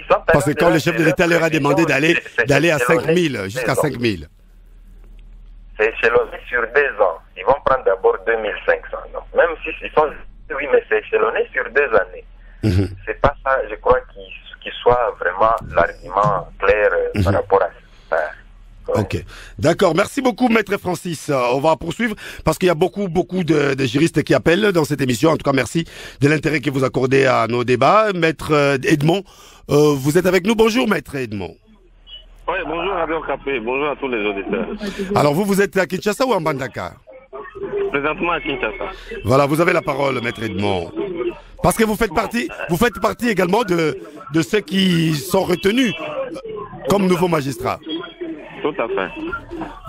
Parce que quand le chef de l'État leur a demandé d'aller à 5000, jusqu'à 5000. C'est échelonné sur 2 ans. Ils vont prendre d'abord 2500. Donc, même si ils sont... Oui, mais c'est échelonné sur 2 années. C'est pas ça, je crois, qui soit vraiment l'argument clair par rapport à ça. Ok. D'accord. Merci beaucoup, Maître Francis. On va poursuivre parce qu'il y a beaucoup de juristes qui appellent dans cette émission. En tout cas, merci de l'intérêt que vous accordez à nos débats. Maître Edmond, vous êtes avec nous. Bonjour, Maître Edmond. Oui, bonjour Radio Capé, bonjour à tous les auditeurs. Alors vous êtes à Kinshasa ou en Bandaka? Présentement à Kinshasa. Voilà, vous avez la parole, Maître Edmond. Parce que vous faites partie également de ceux qui sont retenus comme nouveaux magistrats. Tout à fait.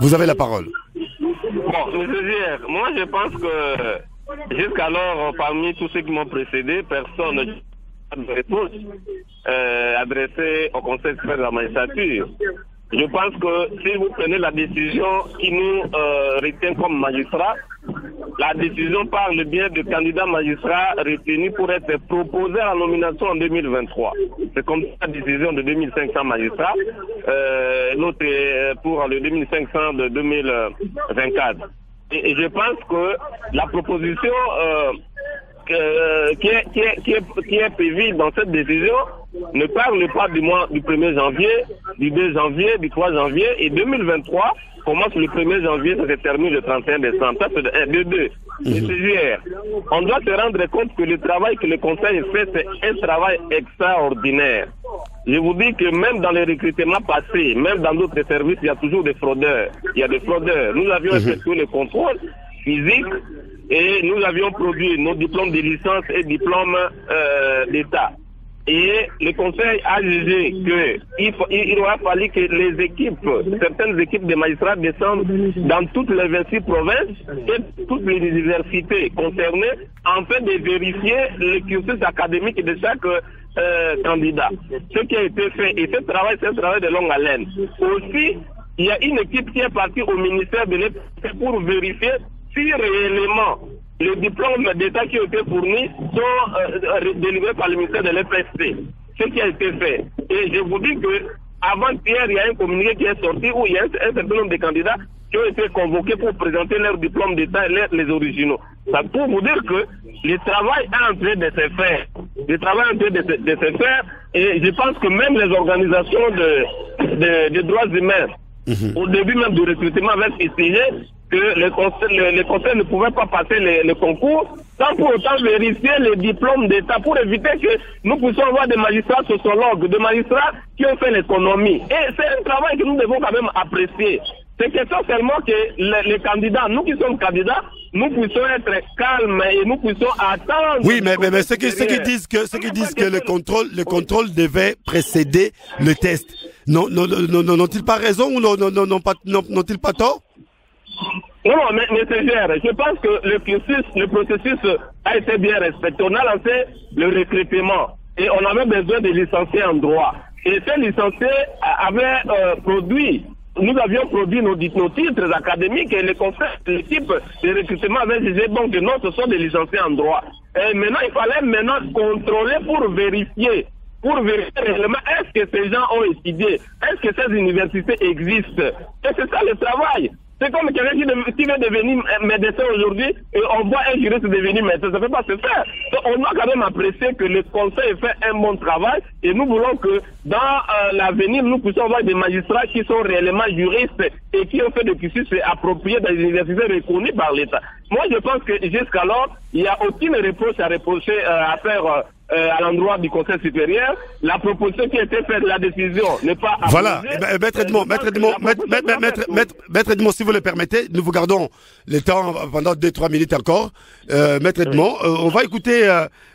Vous avez la parole. Bon, monsieur Zier, moi je pense que jusqu'alors, parmi tous ceux qui m'ont précédé, personne n'a de réponse adressée au Conseil supérieur de la magistrature. Je pense que si vous prenez la décision qui nous retient comme magistrats, la décision parle bien de candidats magistrats retenus pour être proposés à la nomination en 2023. C'est comme la décision de 2500 magistrats, l'autre pour le 2500 de 2024. Et je pense que la proposition qui est prévue dans cette décision ne parle pas du mois du 1er janvier, du 2 janvier, du 3 janvier, et 2023 commence le 1er janvier, ça se termine le 31 décembre. Ça, c'est de 1, de 2. Monsieur Juer, on doit se rendre compte que le travail que le Conseil fait, c'est un travail extraordinaire. Je vous dis que même dans les recrutements passés, même dans d'autres services, il y a toujours des fraudeurs. Il y a des fraudeurs. Nous avions effectué le contrôle physique et nous avions produit nos diplômes de licence et diplômes d'État. Et le Conseil a jugé qu'il aurait fallu que les équipes, certaines équipes de magistrats descendent dans toutes les 26 provinces et toutes les universités concernées afin de vérifier le cursus académique de chaque candidat. Ce qui a été fait, et ce travail, c'est un travail de longue haleine. Aussi, il y a une équipe qui est partie au ministère de l'État pour vérifier si réellement les diplômes d'État qui ont été fournis sont délivrés par le ministère de l'EPST. Ce qui a été fait. Et je vous dis que avant-hier, il y a un communiqué qui est sorti où il y a un certain nombre de candidats qui ont été convoqués pour présenter leurs diplômes d'État et les originaux. Ça pour vous dire que le travail est en train de se faire. Le travail est en train de se faire et je pense que même les organisations de droits humains, au début même du recrutement avec ICG, que le conseil ne pouvait pas passer le concours sans pour autant vérifier les diplômes d'État pour éviter que nous puissions avoir des magistrats sociologues, des magistrats qui ont fait l'économie. Et c'est un travail que nous devons quand même apprécier. C'est question seulement que les candidats, nous qui sommes candidats, nous puissions être calmes et nous puissions attendre. Oui, mais ceux qui disent que le contrôle devait précéder le test, n'ont-ils pas raison ou n'ont-ils pas tort? Non, mais c'est gère. Je pense que le processus a été bien respecté. On a lancé le recrutement et on avait besoin de licenciés en droit. Et ces licenciés avaient nous avions produit nos titres académiques et l'équipe de recrutement avait jugé donc que non, ce sont des licenciés en droit. Et maintenant, il fallait contrôler pour vérifier réellement est-ce que ces gens ont étudié, est-ce que ces universités existent. Et c'est ça le travail. C'est comme quelqu'un qui veut devenir médecin aujourd'hui et on voit un juriste devenir médecin. Ça ne peut pas se faire. Donc, on doit quand même apprécier que le conseil fait un bon travail et nous voulons que dans l'avenir, nous puissions avoir des magistrats qui sont réellement juristes et qui ont fait des cursus appropriés dans les universités reconnues par l'État. Moi, je pense que jusqu'alors, il n'y a aucune reproche à faire à l'endroit du Conseil supérieur. La proposition qui a été faite, la décision n'est pas approuvée. Voilà. Maître Edmond, si vous le permettez, nous vous gardons le temps pendant 2-3 minutes encore. Maître Edmond, on va écouter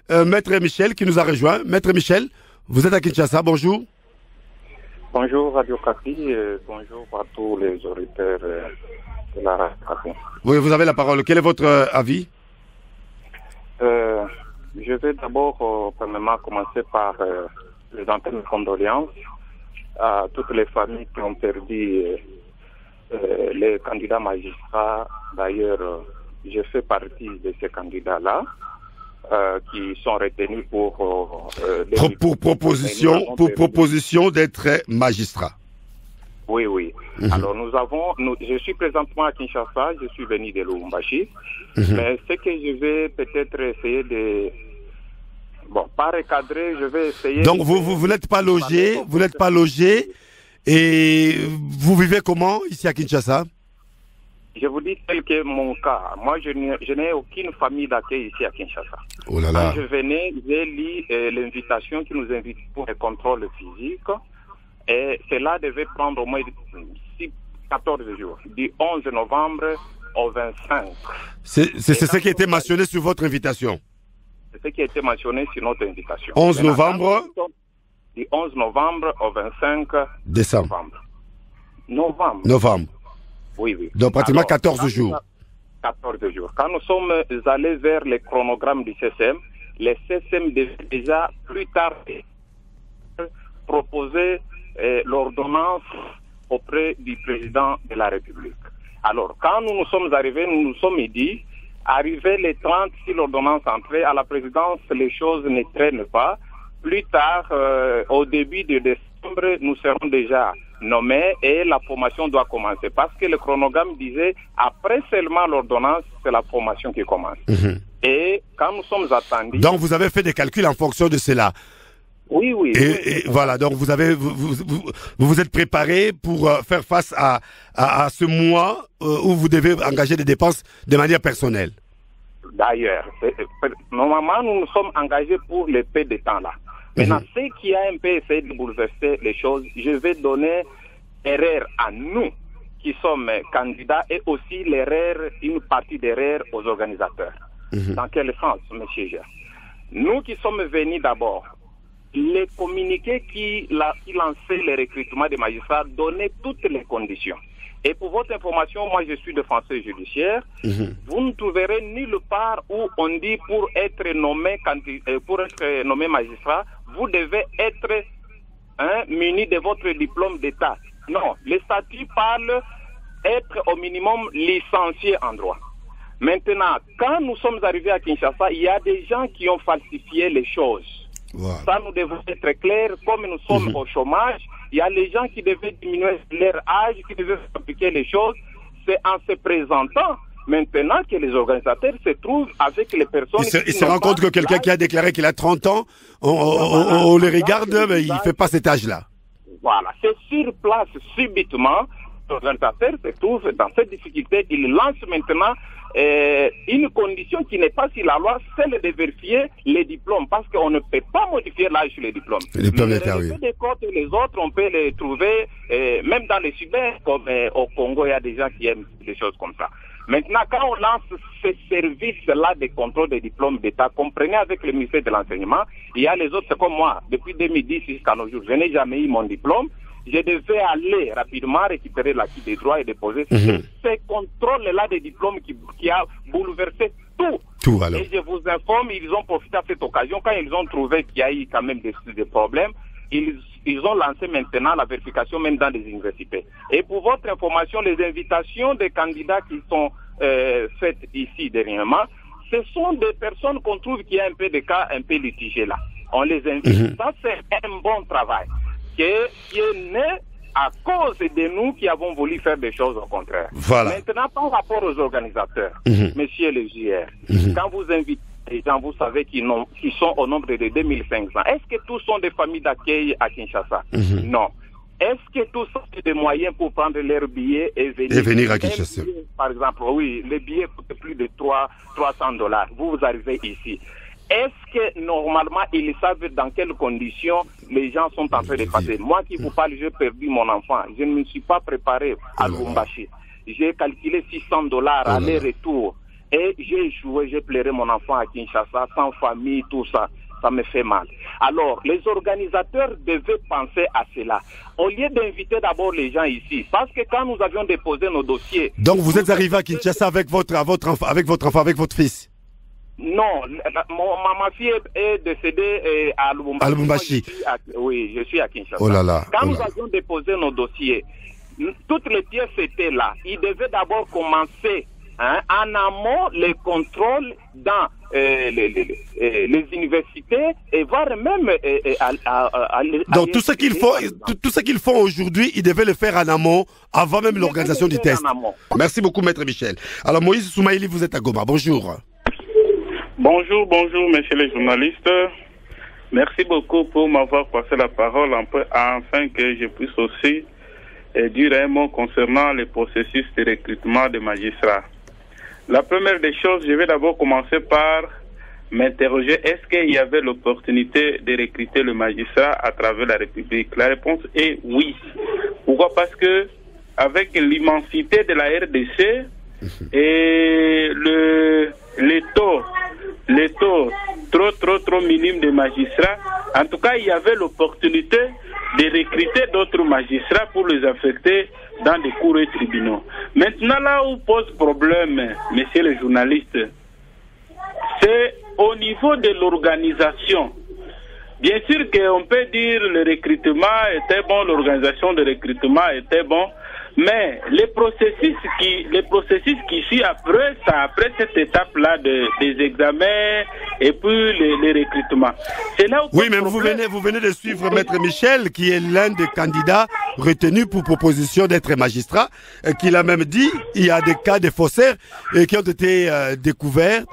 Maître Michel qui nous a rejoint. Maître Michel, vous êtes à Kinshasa, bonjour. Bonjour Radio Okapi, bonjour à tous les auditeurs de la radio. Oui, vous avez la parole. Quel est votre avis? Je vais d'abord, premièrement, commencer par présenter mes condoléances à toutes les familles qui ont perdu les candidats magistrats. D'ailleurs, je fais partie de ces candidats-là qui sont retenus pour proposition d'être magistrat. Oui, oui. Alors, je suis présentement à Kinshasa, je suis venu de Lubumbashi, mais ce que je vais peut-être essayer de... Bon, pas recadrer, je vais essayer... Donc, vous n'êtes pas logé, et vous vivez comment ici à Kinshasa? Je vous dis tel que mon cas. Moi, je n'ai aucune famille d'accueil ici à Kinshasa. Oh là là. Quand je venais, j'ai lu l'invitation qui nous invite pour un contrôle physique. Et cela devait prendre au moins 14 jours, du 11 novembre au 25. C'est ce qui a été mentionné sur votre invitation? C'est ce qui a été mentionné sur notre invitation. 11 novembre? Du 11 novembre au 25 décembre. Novembre. Oui, oui. Donc pratiquement 14 jours. 14 jours. Quand nous sommes allés vers le chronogramme du CSM, le CSM devait déjà plus tard proposer l'ordonnance auprès du président de la République. Alors, quand nous sommes arrivés, nous nous sommes dit, arrivé les 30, si l'ordonnance entrait à la présidence, les choses ne traînent pas. Plus tard, au début de décembre, nous serons déjà nommés et la formation doit commencer. Parce que le chronogramme disait, après seulement l'ordonnance, c'est la formation qui commence. Et quand nous sommes attendus... Donc, vous avez fait des calculs en fonction de cela? Oui, oui. Et voilà, donc vous êtes préparé pour faire face à ce mois où vous devez engager des dépenses de manière personnelle. D'ailleurs, normalement, nous nous sommes engagés pour le peu de temps là. Maintenant, ce qui a un peu essayé de bouleverser les choses, je vais donner erreur à nous qui sommes candidats et aussi l'erreur, une partie d'erreur aux organisateurs. Dans quel sens, M. Gère? Nous qui sommes venus d'abord, les communiqués qui lançaient le recrutement des magistrats donnaient toutes les conditions. Et pour votre information, moi je suis défenseur judiciaire. Vous ne trouverez nulle part où on dit pour être nommé magistrat, vous devez être muni de votre diplôme d'État. Non, le statut parle être au minimum licencié en droit. Maintenant, quand nous sommes arrivés à Kinshasa, il y a des gens qui ont falsifié les choses. Ça, nous devons être clairs. Comme nous sommes au chômage, il y a les gens qui devaient diminuer leur âge, qui devaient appliquer les choses. C'est en se présentant maintenant que les organisateurs se trouvent avec les personnes... Ils se rendent compte que quelqu'un qui a déclaré qu'il a 30 ans, on le regarde, mais il ne fait pas cet âge-là. Voilà, c'est sur place, subitement, l'organisateur se trouve dans cette difficulté. Il lance maintenant une condition qui n'est pas sur la loi, celle de vérifier les diplômes, parce qu'on ne peut pas modifier l'âge sur les diplômes. Les diplômes d'État, oui. Les côtes et les autres, on peut les trouver, même dans les Sud-Est, comme au Congo, il y a des gens qui aiment des choses comme ça. Maintenant, quand on lance ce service-là de contrôle des diplômes d'État, comprenez avec le ministère de l'Enseignement, il y a les autres, c'est comme moi, depuis 2010 jusqu'à nos jours, je n'ai jamais eu mon diplôme. Je devais aller rapidement récupérer l'acquis des droits et déposer ces contrôles-là des diplômes qui a bouleversé tout. Et je vous informe, ils ont profité à cette occasion, quand ils ont trouvé qu'il y a eu quand même des problèmes, ils ont lancé maintenant la vérification même dans les universités. Et pour votre information, les invitations des candidats qui sont faites ici dernièrement, ce sont des personnes qu'on trouve qui a un peu de cas un peu litigés là. On les invite. Ça, c'est un bon travail qui est né à cause de nous qui avons voulu faire des choses au contraire. Voilà. Maintenant, par rapport aux organisateurs, messieurs les JR, quand vous invitez les gens, vous savez qui sont au nombre de 2500, est-ce que tous sont des familles d'accueil à Kinshasa? Non. Est-ce que tous ont des moyens pour prendre leurs billets et venir à Kinshasa? Par exemple, oui, les billets coûtent plus de $300. Vous arrivez ici. Est-ce que normalement ils savent dans quelles conditions les gens sont en train de passer? Moi qui vous parle, j'ai perdu mon enfant. Je ne me suis pas préparé à Lubumbashi. J'ai calculé $600 aller-retour. Et j'ai joué, j'ai pleuré mon enfant à Kinshasa, sans famille, tout ça. Ça me fait mal. Alors, les organisateurs devaient penser à cela. Au lieu d'inviter d'abord les gens ici, parce que quand nous avions déposé nos dossiers... Donc vous êtes arrivé à Kinshasa avec votre enfant, avec votre fils? Non, ma fille est décédée à Lubumbashi. Oui, je suis à Kinshasa. Quand nous avions déposé nos dossiers, toutes les pièces étaient là. Il devait d'abord commencer en amont les contrôles dans les universités et voir même... Donc tout ce qu'ils font aujourd'hui, ils devaient le faire en amont, avant même l'organisation du test. Merci beaucoup, Maître Michel. Alors Moïse Soumaïli, vous êtes à Goma. Bonjour. Bonjour, messieurs les journalistes. Merci beaucoup pour m'avoir passé la parole afin que je puisse aussi dire un mot concernant le processus de recrutement des magistrats. La première des choses, je vais d'abord commencer par m'interroger, est-ce qu'il y avait l'opportunité de recruter le magistrat à travers la République? La réponse est oui. Pourquoi? Parce que avec l'immensité de la RDC et les taux trop minimes de magistrats, en tout cas il y avait l'opportunité de recruter d'autres magistrats pour les affecter dans des cours et tribunaux. Maintenant, là où pose problème, messieurs les journalistes, c'est au niveau de l'organisation. Bien sûr qu'on peut dire le recrutement était bon, l'organisation de recrutement était bon, mais les processus qui suivent après cette étape-là des examens et puis les recrutements. C'est là où oui, mais vous venez de suivre Maître Michel, qui est l'un des candidats retenus pour proposition d'être magistrat, qui l'a même dit, il y a des cas de faussaires qui ont été découverts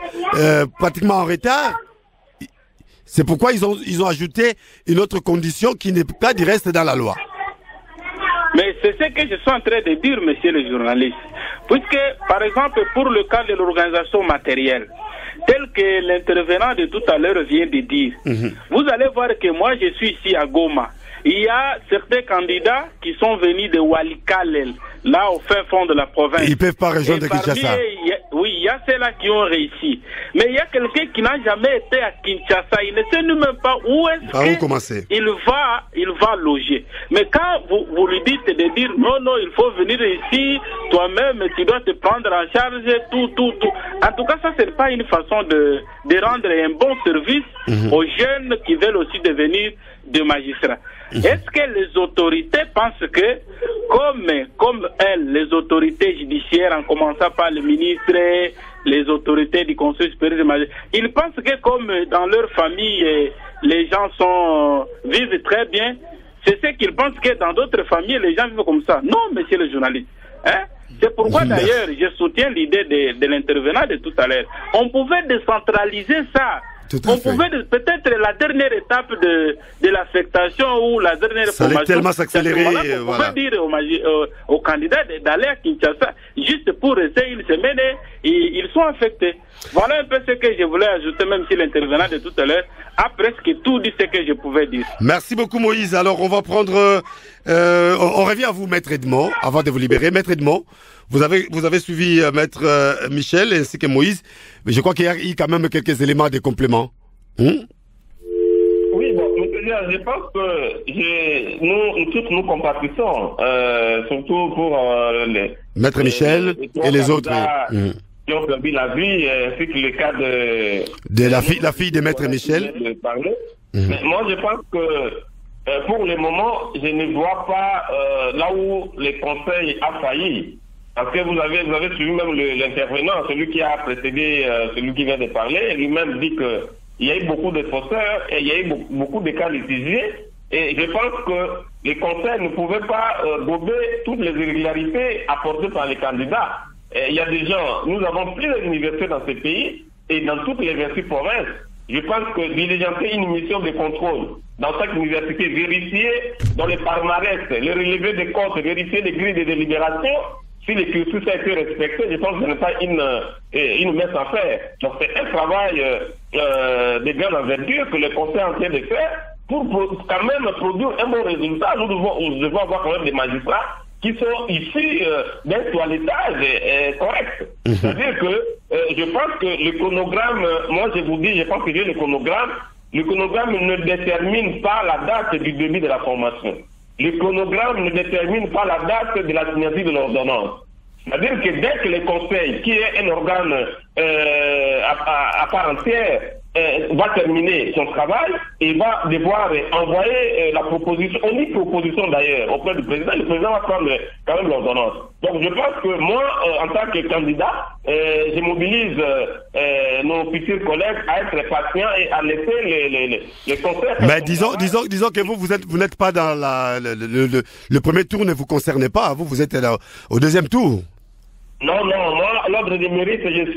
pratiquement en retard. C'est pourquoi ils ont ajouté une autre condition qui n'est pas du reste dans la loi. Mais c'est ce que je suis en train de dire, messieurs les journalistes. Puisque, par exemple, pour le cas de l'organisation matérielle, tel que l'intervenant de tout à l'heure vient de dire, vous allez voir que moi, je suis ici à Goma. Il y a certains candidats qui sont venus de Walikale, là au fin fond de la province. Ils ne peuvent pas rejoindre Kinshasa. Oui, il y a ceux-là qui ont réussi. Mais il y a quelqu'un qui n'a jamais été à Kinshasa. Il ne sait même pas où est-ce qu'il va loger. Mais quand vous lui dites de dire non, il faut venir ici, toi-même, tu dois te prendre en charge, tout. En tout cas, ça, c'est pas une façon de rendre un bon service aux jeunes qui veulent aussi devenir des magistrats. Est-ce que les autorités pensent que, comme elles, les autorités judiciaires, en commençant par le ministre, les autorités du Conseil supérieur des magistrats, ils pensent que comme dans leur famille, les gens vivent très bien, c'est ce qu'ils pensent que dans d'autres familles, les gens vivent comme ça. Non, monsieur le journaliste. C'est pourquoi d'ailleurs, je soutiens l'idée de l'intervenant de tout à l'heure. On pouvait décentraliser ça. On pouvait peut-être la dernière étape de l'affectation ou la dernière ça allait tellement s'accélérer. On pouvait dire aux candidats d'aller à Kinshasa juste pour rester une semaine et ils sont affectés. Voilà un peu ce que je voulais ajouter, même si l'intervenant de tout à l'heure a presque tout dit ce que je pouvais dire. Merci beaucoup Moïse. Alors on va prendre... on revient à vous, Maître Edmond, avant de vous libérer. Maître Edmond, vous avez suivi Maître Michel ainsi que Moïse, mais je crois qu'il y a quand même quelques éléments de complément. Oui, bon, je pense que nous tous nous compatissons, surtout pour Maître Michel et les autres. Qui ont perdu la vie, ainsi que le cas de la fille de Maître Michel. Mais moi, je pense que pour le moment, je ne vois pas là où le conseil a failli. Parce que vous avez suivi même l'intervenant, celui qui a précédé celui qui vient de parler, lui-même dit qu'il y a eu beaucoup de faussaires et il y a eu beaucoup de cas litigieux. Et je pense que les conseils ne pouvaient pas gober toutes les irrégularités apportées par les candidats. Il y a des gens, nous avons plusieurs universités dans ce pays et dans toutes les 26 provinces. Je pense que diligenter une mission de contrôle dans chaque université, vérifier dans les palmarès, le relevé des comptes, vérifier les grilles de délibération, si les cursus a été respecté, je pense que ce n'est pas une messe à faire. Donc c'est un travail de grande envergure que le conseil est en train de faire pour quand même produire un bon résultat. Nous devons avoir quand même des magistrats qui sont issus d'un toilettage correct. C'est-à-dire que je pense que le chronogramme, moi je vous dis, je pense que j'ai le chronogramme ne détermine pas la date du début de la formation. Le chronogramme ne détermine pas la date de la signature de l'ordonnance. C'est-à-dire que dès que le conseil, qui est un organe à part entière, va terminer son travail, il va devoir envoyer la proposition, on dit proposition d'ailleurs, auprès du président. Le président va prendre quand même l'ordonnance. Donc je pense que moi, en tant que candidat, je mobilise nos futurs collègues à être patients et à laisser les conseils. Mais disons que vous n'êtes pas dans le premier tour, ne vous concerne pas. Vous êtes là, au deuxième tour. Non, moi, l'ordre des mérites, je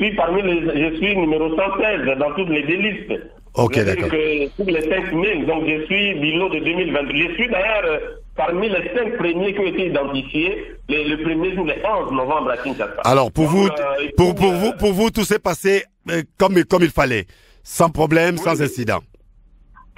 suis numéro 116 dans toutes les listes. Ok, d'accord. Pour les 5 000, donc je suis du lot de 2020. Je suis d'ailleurs parmi les 5 premiers qui ont été identifiés le premier jour, le 11 novembre à Kinshasa. Alors, pour vous, tout s'est passé comme il fallait, sans problème, sans incident.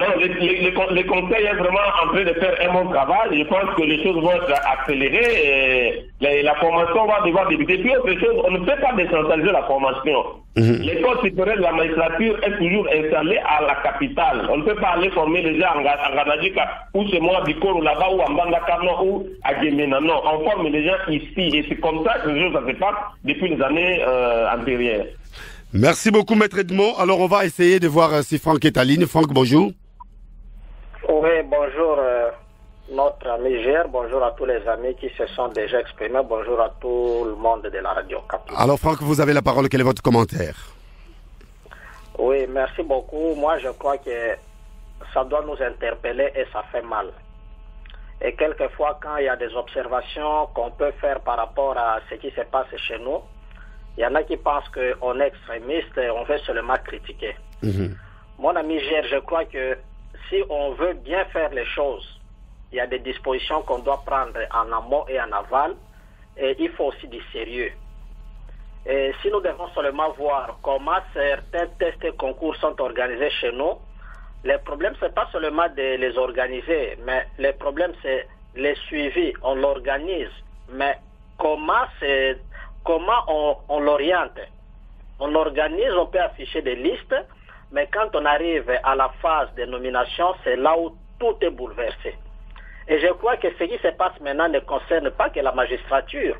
Non, le conseil est vraiment en train de faire un bon travail. Je pense que les choses vont être accélérées et la formation va devoir débuter. Puis autre chose, on ne peut pas décentraliser la formation. L'école supérieure de la magistrature est toujours installée à la capitale. On ne peut pas aller former les gens à Ganadjika ou chez moi, à Bikoro, là-bas, ou à Mbanga-Karno, ou à Gemena. Non, on forme les gens ici. Et c'est comme ça que les choses se passent depuis les années antérieures. Merci beaucoup, Maître Edmond. Alors, on va essayer de voir si Franck est en ligne. Franck, bonjour. Oui, bonjour notre ami Gère, bonjour à tous les amis qui se sont déjà exprimés, bonjour à tout le monde de la radio Okapi. Alors Franck, vous avez la parole, quel est votre commentaire? Oui, merci beaucoup. Moi je crois que ça doit nous interpeller et ça fait mal. Et quelquefois quand il y a des observations qu'on peut faire par rapport à ce qui se passe chez nous, il y en a qui pensent qu'on est extrémiste et on veut seulement critiquer. Mon ami Gère, je crois que si on veut bien faire les choses, il y a des dispositions qu'on doit prendre en amont et en aval, et il faut aussi du sérieux. Et si nous devons seulement voir comment certains tests et concours sont organisés chez nous, le problème, c'est pas seulement de les organiser, mais le problème, c'est les suivis. On l'organise, mais comment on l'oriente. On organise, on peut afficher des listes, mais quand on arrive à la phase de nomination, c'est là où tout est bouleversé. Et je crois que ce qui se passe maintenant ne concerne pas que la magistrature.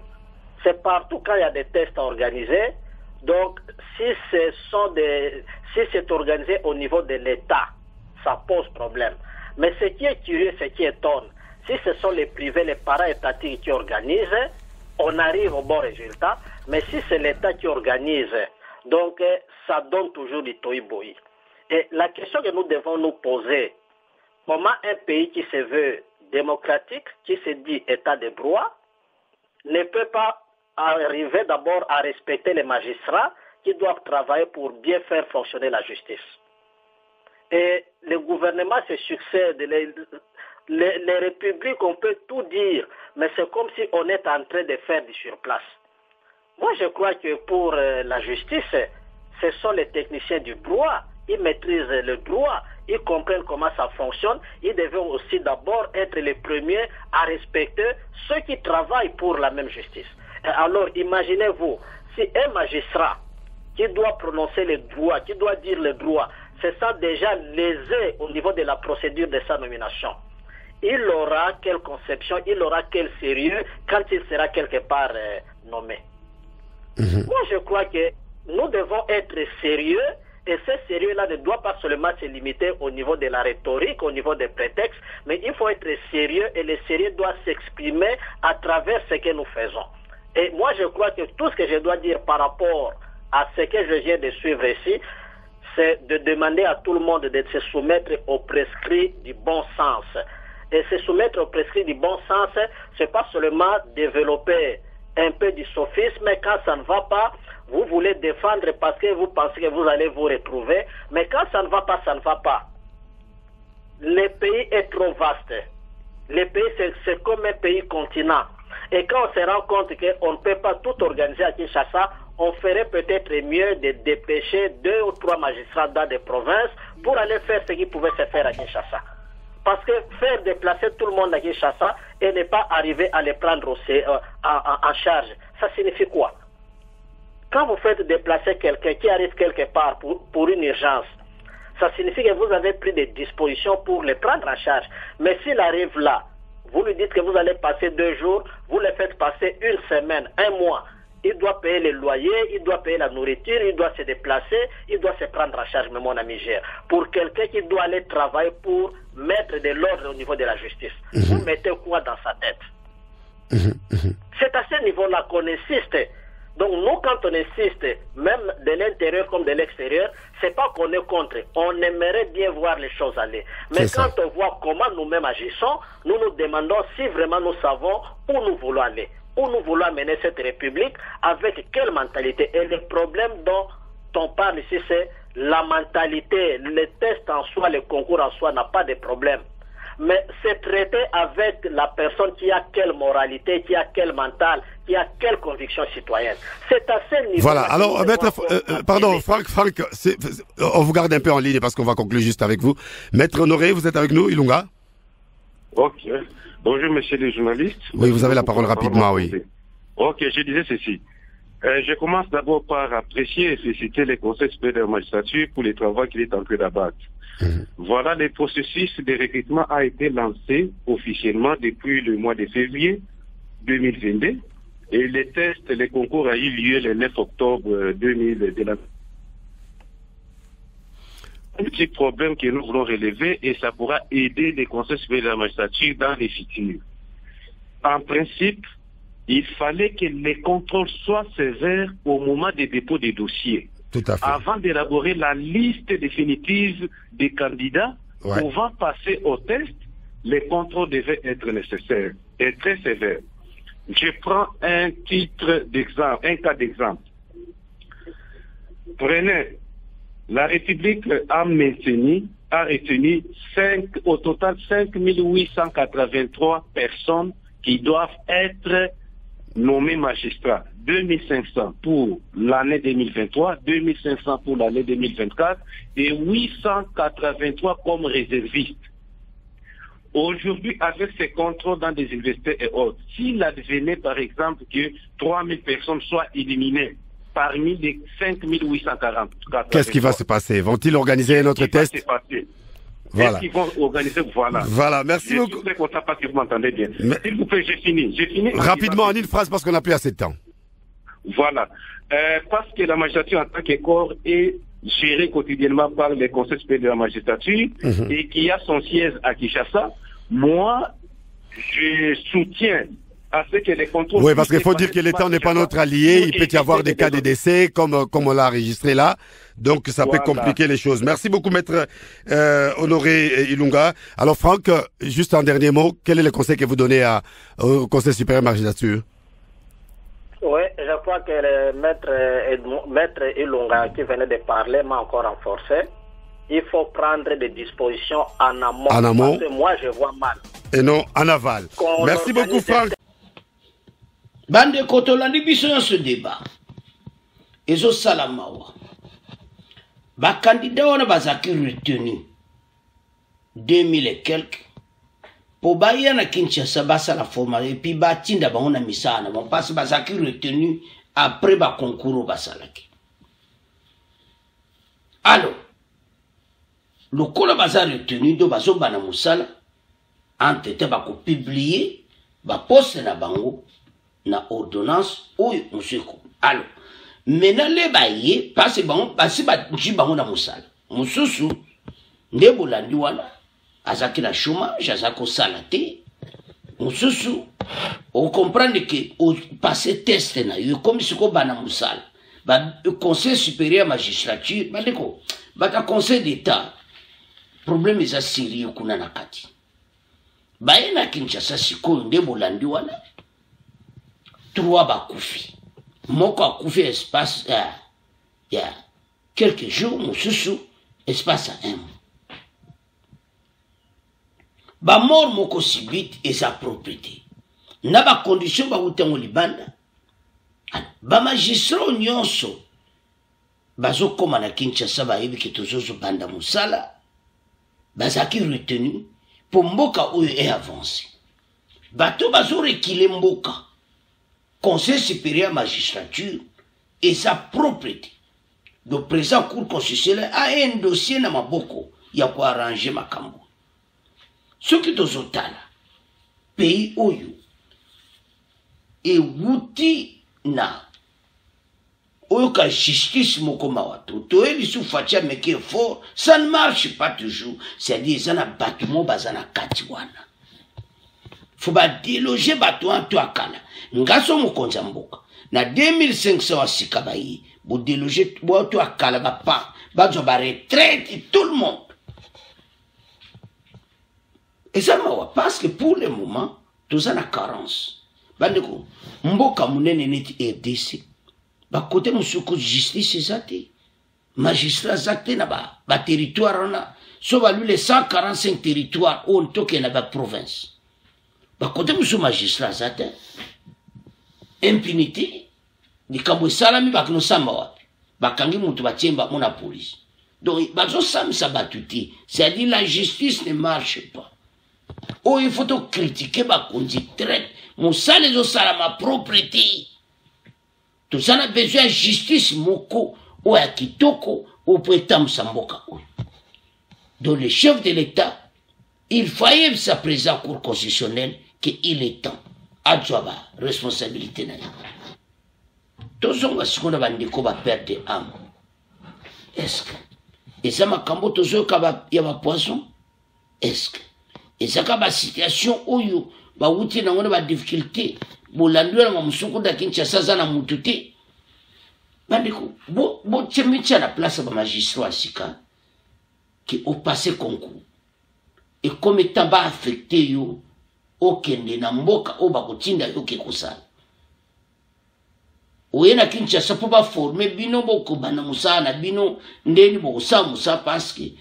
C'est partout quand il y a des tests organisés. Donc, si c'est organisé au niveau de l'État, ça pose problème. Mais ce qui est curieux, ce qui étonne, si ce sont les privés, les para-étatiques qui organisent, on arrive au bon résultat. Mais si c'est l'État qui organise, donc ça donne toujours du tohu-bohi. Et la question que nous devons nous poser, comment un pays qui se veut démocratique, qui se dit État de droit, ne peut pas arriver d'abord à respecter les magistrats qui doivent travailler pour bien faire fonctionner la justice. Et le gouvernement se succède, les républiques, on peut tout dire, mais c'est comme si on est en train de faire du surplace. Moi, je crois que pour la justice, ce sont les techniciens du droit. Ils maîtrisent le droit, ils comprennent comment ça fonctionne. Ils devront aussi d'abord être les premiers à respecter ceux qui travaillent pour la même justice. Alors, imaginez-vous, si un magistrat qui doit prononcer le droit, qui doit dire le droit, se sent déjà lésé au niveau de la procédure de sa nomination, il aura quelle conception, il aura quel sérieux quand il sera quelque part nommé. Moi, je crois que nous devons être sérieux, et ce sérieux-là ne doit pas seulement se limiter au niveau de la rhétorique, au niveau des prétextes, mais il faut être sérieux, et le sérieux doit s'exprimer à travers ce que nous faisons. Et moi, je crois que tout ce que je dois dire par rapport à ce que je viens de suivre ici, c'est de demander à tout le monde de se soumettre au prescrit du bon sens. Et se soumettre au prescrit du bon sens, c'est pas seulement développer un peu du sophisme, mais quand ça ne va pas, vous voulez défendre parce que vous pensez que vous allez vous retrouver, mais quand ça ne va pas, ça ne va pas. Le pays est trop vaste. Le pays, c'est comme un pays continent. Et quand on se rend compte qu'on ne peut pas tout organiser à Kinshasa, on ferait peut-être mieux de dépêcher 2 ou 3 magistrats dans des provinces pour aller faire ce qui pouvait se faire à Kinshasa. Parce que faire déplacer tout le monde à Kinshasa et ne pas arriver à les prendre en charge, ça signifie quoi? Quand vous faites déplacer quelqu'un qui arrive quelque part pour une urgence, ça signifie que vous avez pris des dispositions pour les prendre en charge. Mais s'il arrive là, vous lui dites que vous allez passer 2 jours, vous le faites passer 1 semaine, 1 mois. Il doit payer le loyer, il doit payer la nourriture, il doit se déplacer, il doit se prendre en charge, mais mon ami Gère. Pour quelqu'un qui doit aller travailler pour mettre de l'ordre au niveau de la justice, vous mettez quoi dans sa tête? C'est à ce niveau-là qu'on insiste. Donc nous, quand on insiste, même de l'intérieur comme de l'extérieur, c'est pas qu'on est contre. On aimerait bien voir les choses aller. Mais quand on voit comment nous-mêmes agissons, nous nous demandons si vraiment nous savons où nous voulons aller. Où nous voulons amener cette République, avec quelle mentalité. Et le problème dont on parle ici, c'est la mentalité. Le test en soi, le concours en soi n'a pas de problème. Mais c'est traité avec la personne qui a quelle moralité, qui a quel mental, qui a quelle conviction citoyenne. C'est à ce niveau. Voilà, alors, maître, pardon, Franck, on vous garde un peu en ligne parce qu'on va conclure juste avec vous. Maître Honoré, vous êtes avec nous, Ilunga? Ok. Bonjour, monsieur les journalistes. Oui, vous avez la parole rapidement, oui. Ok, je disais ceci. Je commence d'abord par apprécier et féliciter les conseils supérieurs de la magistrature pour les travaux qu'il est en train d'abattre. Voilà, le processus de recrutement a été lancé officiellement depuis le mois de février 2022 et les tests, les concours a eu lieu le 9 octobre 2000. Un petit problème que nous voulons relever et ça pourra aider les conseils supérieurs de la magistrature dans les futurs. En principe, il fallait que les contrôles soient sévères au moment des dépôts des dossiers. Tout à fait. Avant d'élaborer la liste définitive des candidats pouvant passer au test, les contrôles devaient être nécessaires et très sévères. Je prends un cas d'exemple. Prenez, la République a retenu au total 5 883 personnes qui doivent être nommés magistrats, 2500 pour l'année 2023, 2500 pour l'année 2024 et 883 comme réservistes. Aujourd'hui, avec ces contrôles dans des universités et autres, s'il advenait par exemple que 3000 personnes soient éliminées parmi les 5840. Qu'est-ce qui va se passer? Vont-ils organiser un autre test? Voilà. Qu'est-ce qu'ils vont organiser? Voilà. Voilà, merci beaucoup. Je suis très content parce que vous m'entendez bien. S'il vous plaît, j'ai fini. Rapidement, en une phrase parce qu'on n'a plus assez de temps. Voilà. Parce que la magistrature en tant que corps est gérée quotidiennement par les conseils supérieurs de la magistrature et qui a son siège à Kinshasa, moi, je soutiens à ce que les contrôles... Oui, parce qu'il faut dire que l'État n'est pas notre allié. Il peut y avoir des cas de décès, comme on l'a enregistré là. Donc, ça peut compliquer les choses. Merci beaucoup, maître Honoré Ilunga. Alors, Franck, juste un dernier mot. Quel est le conseil que vous donnez au Conseil supérieur de la magistrature? Oui, je crois que le maître Ilunga qui venait de parler m'a encore renforcé. Il faut prendre des dispositions en amont. En amont. Parce que moi, je vois mal. Et non en aval. Merci beaucoup, Franck. Bande Kotolandi biso dans ce débat. Ezo Salamawa. Ba candidat on a bazaki retenu 2000 et quelques. Pour bailler na Kinshasa basa la formation et puis batinda ba on a misana. On passe bazaki retenu après ba concours basalaki. Alors, le col bazar retenu do bazo bana musala entete ba ko publier ba poste na bango na ordonnance ou monsieur. Alors, maintenant les baillés parce que bon parce que jibango na musala mususu ndebo landi wana azaki na chômage azako salate mususu on comprend que au passer test na yo comme si ko bana musala ba conseil supérieur magistrature ba deko ba ta conseil d'état problème eza sérieux kuna na kati ba ina Kinshasa sikoyo ndebo landi wana 3 bakufi moko akufi espace il y a quelques jours mususu espace à 1 mois ba mort moko subite et sa propriété na ba condition ba utango libanda ba magistrat nyonso bazo koma na Kinshasa ba yebi ke tozozo banda musala bazaki retenu pour mboka oyo est avancé bato bazo rekiler mboka Conseil supérieur magistrature et sa propriété. Le président cour constitutionnel a un dossier na maboko ya ko arranger makambo. Ce qui tozotala pays oyo et wuti na oyo ka justice moko mawato to eli sou fatia meke fort ça ne marche pas toujours c'est-à-dire ça na bâtiment bazana kati wana faut ba déloger bato en to akala ngaso mokonza mboka na 2500 wasika bayi bo déloger bato akala ba pa bazo ba retraite tout le monde et ça mawa parce que pour le moment tous en carence bandeko mboka munene neti RDC ba côté musuko justice ezate magistrat zakte na ba territoire na so ba lui les 145 territoires on toke na ba province ba côté musu magistrat zate impunité ni kambo salami ba kino samba wapi bakangi mutu bachemba mona police donc bazo samisa batuti c'est-à-dire la justice ne marche pas oh il faut critiquer ba konzi traite mon sale zo sala ma propriété tout ça a besoin de justice moko ou ya kitoko ou prétend samboka donc le chef de l'État il fallait sa présence cour constitutionnelle qu'il est temps à la responsabilité. Tous ce qu'on a bandiko va perdre âme. Est-ce que et ça m'a cambo tous kaba y a poisson? Est-ce que et ça kaba situation où yo ba wuti na ngona ba difficulté bolandwa na musuku da Kinshasa sana mututi bandiko bo chemicha na place ba magistrat sika qui au passé concours et comme étant ba affecté yo okende na mboka o bakotinda yo ke kosala oyena Kinshasa po ba former bino boko bana musana bino ndeni boko sa musa parce que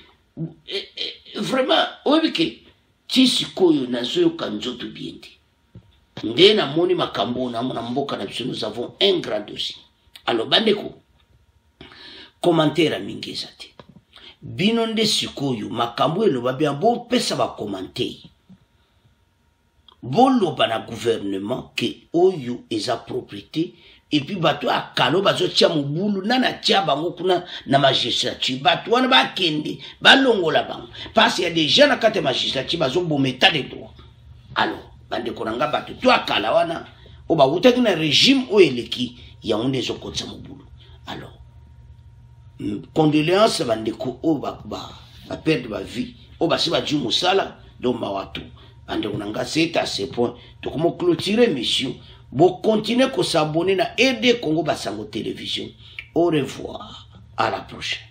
vraiment obike tisikoyo na zo kanzoto bienti ndena moni makambo na mboka na biso nous avons un grand dossier alors bandeko commentaire mingi zate bino nde sikoyo makambo elo ba bien bon pesa ba commenter boloba na gouvernement ke oyo eza propriété et puis bato akalo bazo tia mobulu nana tia bango kuna na magistrature bato wana bakende balongola bango parce qu'il y a des gens na kate magistrature bazo bometa de droit. Alors bande konanga bato to akala wana o ba utaki na régime o eleki ya onde zo kotsa mobulu. Alors condoléances bande ko o ba perdre ba vie o ba siba ju musala do mawatu bande konanga c'est à ce point to comment clôturer mission. Bon, continuez à s'abonner à Aider Congo Basango Télévision. Au revoir. À la prochaine.